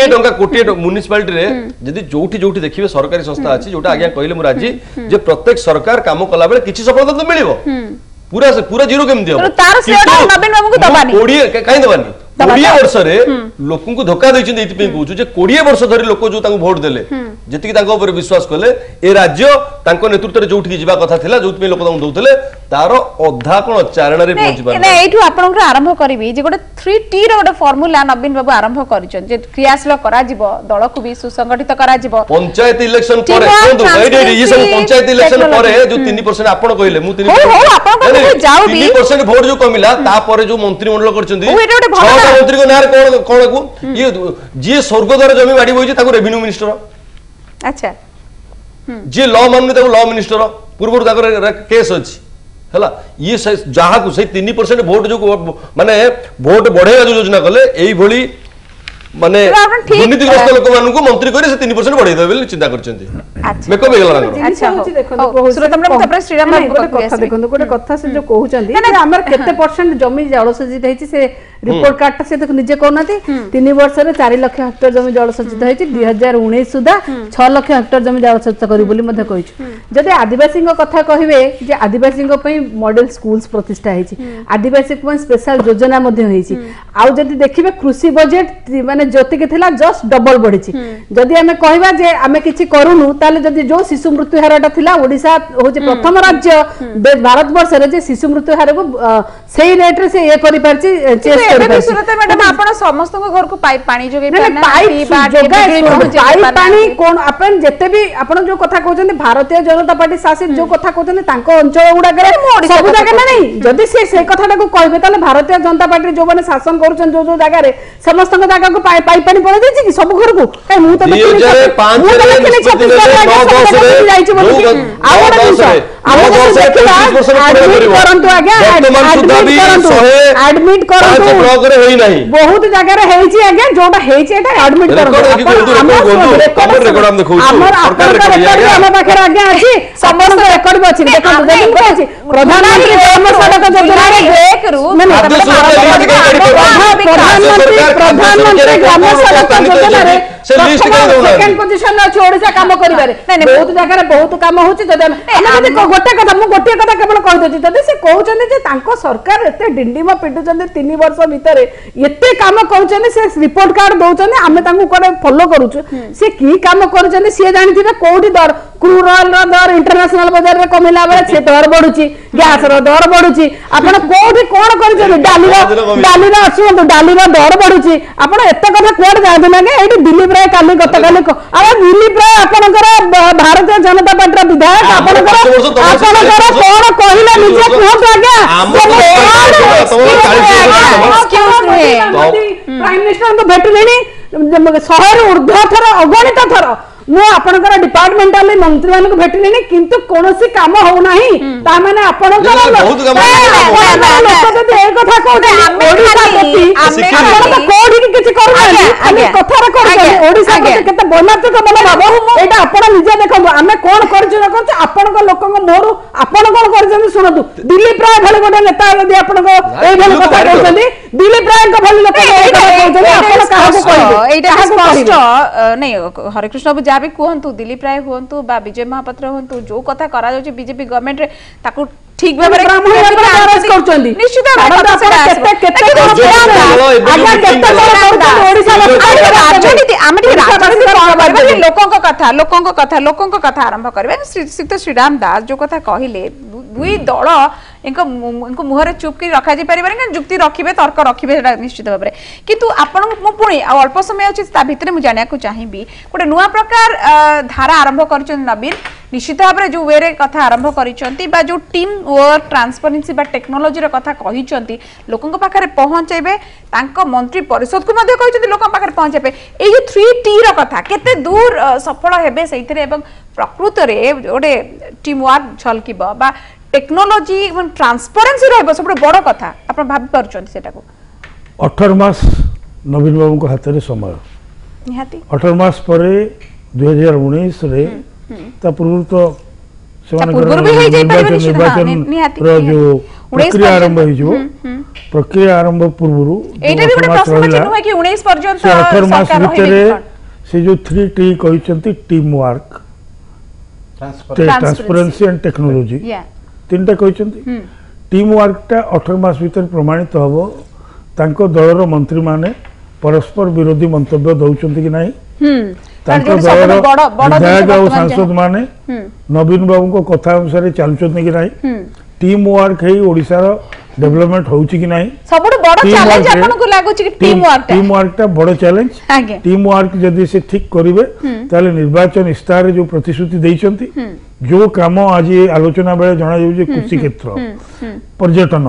नॉर्मल कोटी म्युनिसिपालिटी रे जदी जोठी देखिबे सरकारी संस्था अछि जोटा आगे कहले मु राजी जे प्रत्येक सरकार काम कला बेले किछि सफलता तो मिलिबो पूरा जीरो केम दियो तार श्रेय नवीन बाबू को दबानी 20 काई दबानी 20 वर्ष रे लोकन को धोखा दैछन एति पे कहूछु जे 20 वर्ष धरि लोक जो तांको वोट देले जति की तांको ऊपर विश्वास करले ए राज्य तांको नेतृत्व रे जोठी जीवा कथा थिला जोथ पे लोक तांको दउतले तार अधा कोन चारणा रे पहुंची पार नै एठु आपन आरंभ करबी जे गोटे 3T रो गोटे फार्मूला नवीन बाबू आरंभ करिछन जे क्रियाशील करा जिवो दल को भी सुसंगठित करा जिवो पंचायत इलेक्शन परे कोंदो ये सब पंचायत इलेक्शन परे जो 3% आपन कहिले मु 3% जाऊ भी 3% वोट जो कमिला ता परे जो मंत्रिमंडल करचंदी मंत्री को नार कोन को ये जे स्वर्गद्वार जमी बाडी होई ताको रेवेन्यू मिनिस्टर अच्छा जे लॉ मानने ताको लॉ मिनिस्टर पूर्व ताको केस अछि हला ये जहा को से 3% वोट जो माने वोट बढ़ेगा जो योजना कले एई भली माने दुर्नीतिग्रस्त लोक मानकु मंत्री करे से 3% बढ़ाई देबे चिंता करचंती मेकअप हे गला अच्छा देखो श्रीराम कथा देखो गोटे कथा से जो कहउचंदी हमर केते परसेंट जमी जलसेचित हेछि से रिपोर्ट कार्ड से देखो निजे कहनाती 3 वर्ष रे 4 लाख हेक्टर जमी जलसेचित हेछि 2019 सुधा 6 लाख हेक्टर जमी जलसेचित करी बोली मध्ये कहिछु जदि आदिवासी कथा कहिबे जे आदिवासी पई मॉडल स्कूल्स प्रतिष्ठा हेछि आदिवासी पई स्पेशल योजना मध्ये हेछि आ जदि देखिबे कृषि बजेट माने ज्योति के थिला जस्ट डबल बढ़िछि जदि हमें कहबा जे हमें किछि करूनु ताले जदि जो शिशु मृत्यु हारटा थिला ओडिसा होजे प्रथम राज्य भारत वर्ष रे जे शिशु मृत्यु हार को सेही रेट रे से ए करि परछि चेस करि परछि सुरत मैडम आपण समस्त को घर को पाइप पानी जोगे पाइप पानी कोन अपन जते भी आपण जो कथा कहउछन भारतीय जनता पार्टी शासित जो कथा कहउछन तांको अंचल गुडा करे सब जगह नहीं जदि से कथाटा को कहबे ताले भारतीय जनता पार्टी जो माने शासन करूछन जो जो जगह रे समस्त जगह को पाइप पानी पड़े दैछि कि सब घर को काई मु तो 2005 रे जाइछि बोली एडमिट करंतु बहुत जगह रे हेछि आगे जोटा हेछि एटा एडमिट करंतु हमर हम पाखर आगे अछि समस्त रेकॉर्ड भी अछि देखो अछि प्रधानमंत्री ग्राम सड़क योजना रे एक रु प्रधानमंत्री ग्राम सड़क योजना रे सेकंड पोजीशन अछि ओडिसा काम करिबारे बहुत जगह रे बहुत काम होछि जदि हम गोटे कथा मु गोटे कथा केवल कहि दछि जदि से कहउछन जे तांको सरकार एते डिंडीम पिटुछन 3 वर्ष भीतर एते काम करूछन से रिपोर्ट कार्ड दउछन हमें तांको कोडे फॉलो करूछु से की काम करूछन से जानिथिबे कोठी क्रूड ऑयल रो दर इंटरनेशनल बाजार रे कमिला बेले से दर बढ़ुची गैस रो दर बढ़ुची आपण कोठी कोन करिछन डाली रो असुंतु डाली रो दर बढ़ुची आपण एते कथा कोड जादे लागे एठी दिलीप राय काली गत काली आ दिलीप राय आपनकर भारतीय जनता पार्टी रो विधायक आपनकर कोन कहिला निजे कहत आज्ञा प्राइम मिनिस्टर को भेटलेनी 100 ऊर्ध्व थर अगणित थर मु आपनकर डिपार्टमेंटल मंत्री मान को भेटलेनी किंतु कोनोसी काम हो नाही ता माने आपनकर लोक जदी ए कथा कहते ओडिसा प्रति आपण तो कोडी के किछि करू नाही आमे कथा रा करू ओडिसा प्रति केते बनात्मक मनोभाव एटा आपण निजे देखो आमे कोन करछु न करछु आपनकर लोक मोर आपण कोन करछन सुनतु दिलीप राय भले गोटे नेता यदि आपनको ए भले कथा कहछन दिलीप राय को भले लोक कहछन आपण काहा को कहबे एटा स्पष्ट नै हरे कृष्ण बाबू भी कहतु दिलीप राय हूँ बा विजय महापात्र हूँ जो कथा करा जाउछि बीजेपी गवर्नमेंट रे ताकू ठीक भाबरे निश्चित लोकंक कथा आरंभ करबे श्रीयुक्त श्रीराम दास जो कथा कहिले दुई दल इनको मुहरे चुप की रखा जा पारे जुक्ति रखिबे तर्क रखिबे निश्चित भाव में किंतु आपण पुणी अल्प समय अच्छे भितर मुझे जाना चाहिए गोटे नुआ प्रकार धारा आरंभ कर नवीन निश्चित भाव में जो वे कथा आरंभ कर जो टीम वर्क ट्रांसपेरेंसी बा टेक्नोलोजी कथा कहते लोकों पाखे पहुंचेबे मंत्री परिषद को लोक पाखे पहुंचे ये 3T कथा केते दूर सफल हेबे से प्रकृत में गोटे टीम वर्क झलकिब बा टेक्नोलोजी एवं ट्रांसपेरेंसी रहबो सब बड़ कथा आपण भाबी परछन सेटा को 18 मास नवीन बाबू को हाथ रे समय निहाती 18 मास परे 2019 रे ता पूर्व तो जो प्रक्रिया आरंभ हो प्रक्रिया आरंभ पूर्व एटा भी गोटे प्रश्न चिन्ह है कि 19 पर्यंत 18 मास भीतर से जो 3T कहचंती teamwork transparency and technology तीनटा कहचंती टीम वर्कटा 18 मास भीतर प्रमाणित हबो तांको दलर मंत्री माने परस्पर विरोधी मंतव्य दउचंती कि नाही तांको दलर विधायक और सांसद माने नवीन बाबू को कथा अनुसार चलुचंती कि नाही टीम वर्क है ओडिसा रो डेवलपमेंट होउची कि नाही सबुठ बड़ चैलेंज आपन को लागुची कि टीम वर्कटा बड़ चैलेंज टीम वर्क जदी से ठीक करिवे ताले निर्वाचन इस्तार जो प्रतिश्रुति देइचंती जो काम आज आलोचना बेले जणा जाउची कृषि क्षेत्र पर्यटन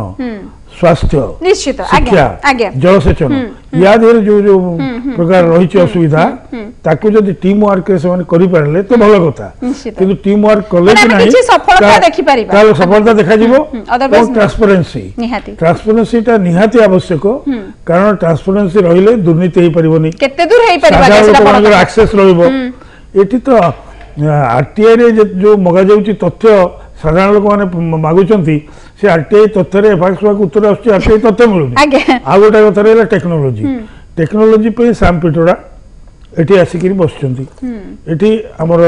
स्वास्थ्य निश्चित शिक्षा जलसेचन या देर जो जो प्रकार रही असुविधा ताको जदि टीम वर्क रे से करि पारले तो भलो कथा किंतु टीम वर्क कले कि नाही सफलता देखि पारिबा तालो सफलता देखा जिवो और ट्रांसपेरेंसी टा निहाती आवश्यक कारण ट्रांसपेरेंसी रहिले दुर्नीति हे परिबोनी केते दूर हे परिबा सेटा एक्सेस रहइबो एठी तो आरटीआई रे जो मगा जाउची तथ्य साधारण लोक माने मागुचंती से आरटीआई तथ्य रे एफआईआर को उत्तर आछी आरटीआई तथ्य मिलुनी आ गोटा कथा रे टेक्नोलोजी पे साम पिटोड़ा एठी आसिकरी बसचंती एठी हमर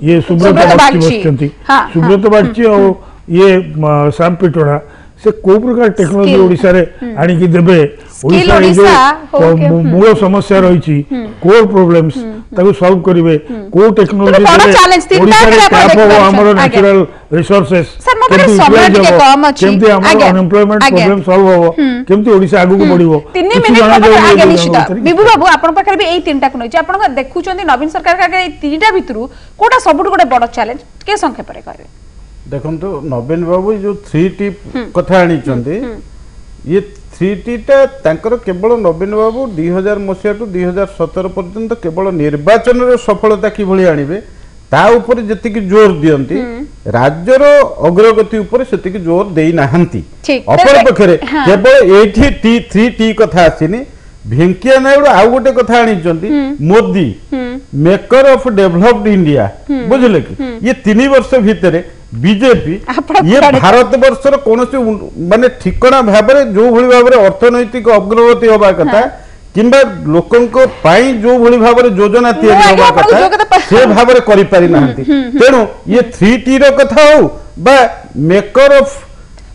ये सुब्रत बागची बसचंती सुब्रत बागची और ये साम पिटोड़ा से को प्रकार टेक्नोलोजी ओडिसा रे आनी की देबे ओडिसा रे जो मूल समस्या रही कोर प्रॉब्लम्स ताको सॉल्व करिवे को टेक्नोलॉजी ओडिसा रे टैप हो हमर नेचुरल रिसोर्सेस केमती हमर अनएम्प्लॉयमेंट प्रॉब्लम सॉल्व हो केमती ओडिसा आगु को बढ़िबो 3 मिनिट आगे निश्चित बिबू बाबू आपन पाखर भी एई तीनटा को नइछि आपन देखुचंदी नवीन सरकार का एई तीनटा भितरु कोटा सबुठ गोटे बड़ चैलेंज के संख्या परे कहबे देखो तो नवीन बाबू जो 3T कथा आनी ये 3T टा केवल नवीन बाबू 2000 मसीहा टू 2017 पर्यंत केवल निर्वाचन सफलता कि आनिबे ता ऊपर जतिक जोर दियंती राज्यर अग्रगति ऊपर सेतिक जोर देई नाहंती अपर पखरे केवल एठी 3T कथा आसीनी भेंकिया नायडू आउ गोटे कथा आनी Modi maker of developed India बुझले कि ये 3 वर्ष भितर बीजेपी ये भारत वर्षर कौन माने ठिकना भाव जो भली भाव अर्थनैतिक अग्रगति होबा कथा किंबा लोकन को पाई जो भली भाव योजना तैयारी होबा कथा से भाव करि पारि नाहंती तेनु ये 3T रो कथा हो बा maker of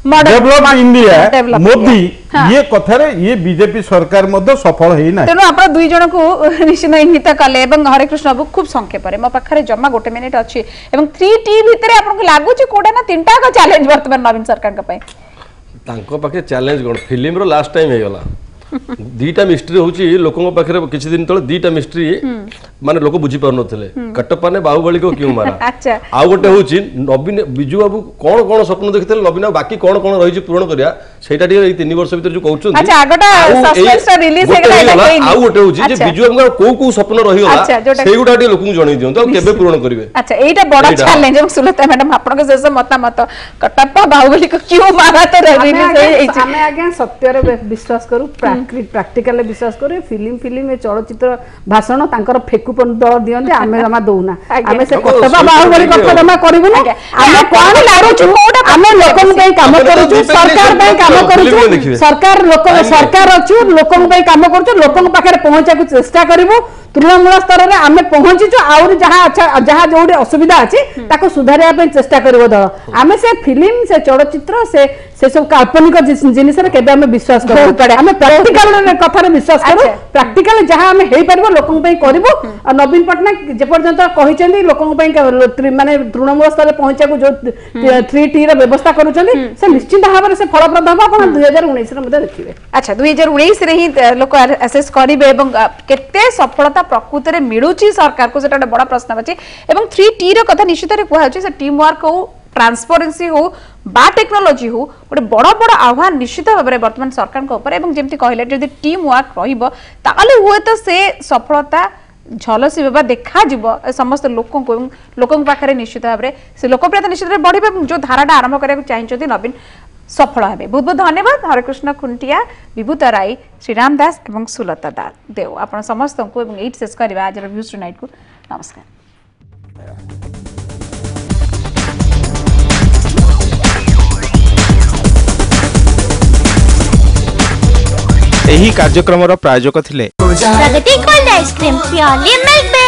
develop India Develop Modi हाँ। ये कथारे ये बीजेपी सरकार मध्य सफल है ना तेणु आप दुई जन को निश्चित इंगित कले हरे कृष्ण बाबू खूब संक्षेप मो पाखे जमा 1 मिनिट अच्छी 3T भितर आपको लगुच कोटा ना 3टा चैलेंज वर्तमान नवीन सरकार तांको पाखे चैलेंज कोन फिल्म रो लास्ट टाइम हे गला दीटा मिस्ट्री होची लोकों पाखे किछि दिन तले दीटा मिस्ट्री माने लोक बुझी पार नथिले कटप्पा ने बाहुबली को क्यों मारा अच्छा आ गोटे होची नवीन बिजू बाबू कोन कोन स्वप्न देखितले नवीन बाकी कोन कोन रही पूर्ण करिया सेटा ए 3 वर्ष भीतर जो कहउछन अच्छा आगोटा सस्पेंस रिलीज हे गला आ गोटे होची जे बिजू बाबू को को स्वप्न रही गला सेगुडा टे लोक जणै दियंतो केबे पूर्ण करिवे अच्छा एटा बड़ा चैलेंज हम सुलता मैडम आपन के शेष मतामत कटप्पा बाहुबली को क्यों मारा तो रिलीज हे हमें आगे सत्य रे विश्वास करू प्रैक्टिकल विश्वास करू फिल्म चलचित्र भाषण तांकर फेकु दल दियंते आमे जमा दउना आमे से कटप्पा बाहुबली कथा जमा करिबु ना आमे कोन लागुछु आमे लोकन पे काम करूछु सरकार पे काम करूछु सरकार अछु लोकन पे काम करूछु लोकन पाखरे पहुंचा को चेष्टा करिवु तृणमूल स्तर में आम पहुंचीचु आउर जहाँ जो असुविधा अच्छी ताको सुधारिया पे चेष्टा करिवो दल आम से फिल्म से चलचित्र से सब काल्पनिक जिनिस रे केबे हमें विश्वास करू आम प्रैक्टिकल कथा रे विश्वास करू प्रैक्टिकल जहाँ आम हेई परबो लोकन पे करिवो और नवीन पटनायक जे पर्यंत कहिसेंदी लोकन पे माने तृणमूल स्तर पहुंचा को जो 3T रे व्यवस्था करूछंदी से निश्चित भाव से फलप्रद हो आपण 2019 रे मध्ये देखिबे अच्छा 2019 रे ही लोक असेस करिवे एवं केते सफलता प्रकृति रे मिलुची सरकार को सेटा बड़ा प्रश्न अछि एवं 3T रो कथा निश्चित रे कहै छै से टीम वर्क हो ट्रांसपेरेंसी हो बा टेक्नोलॉजी हो गोटे बड़ बड़ आह्वान निश्चित भाव में वर्तमान सरकार को ऊपर एवं जेमती कहले जदि टीम वर्क रहिबो ताले हुए तो से सफलता झलसी बाबा देखा जीव समस्त लोकों को लोकों पाखे निश्चित भाव में से लोकप्रियता निश्चित भाव बढ़े जो धाराटा आरंभ करने चाहिए नवीन सफल हे बहुत बहुत धन्यवाद हरेकृष्ण खुंटिया विभूता राय श्रीराम दास एवं सुलता देव आपण समस्त को एवं एट शेष करवा आज व्यूज टुनाइट को नमस्कार। ଏହି କାର୍ଯ୍ୟକ୍ରମର ପ୍ରାୟୋଜକ ଥିଲେ Pragati cold ice cream purely milk based.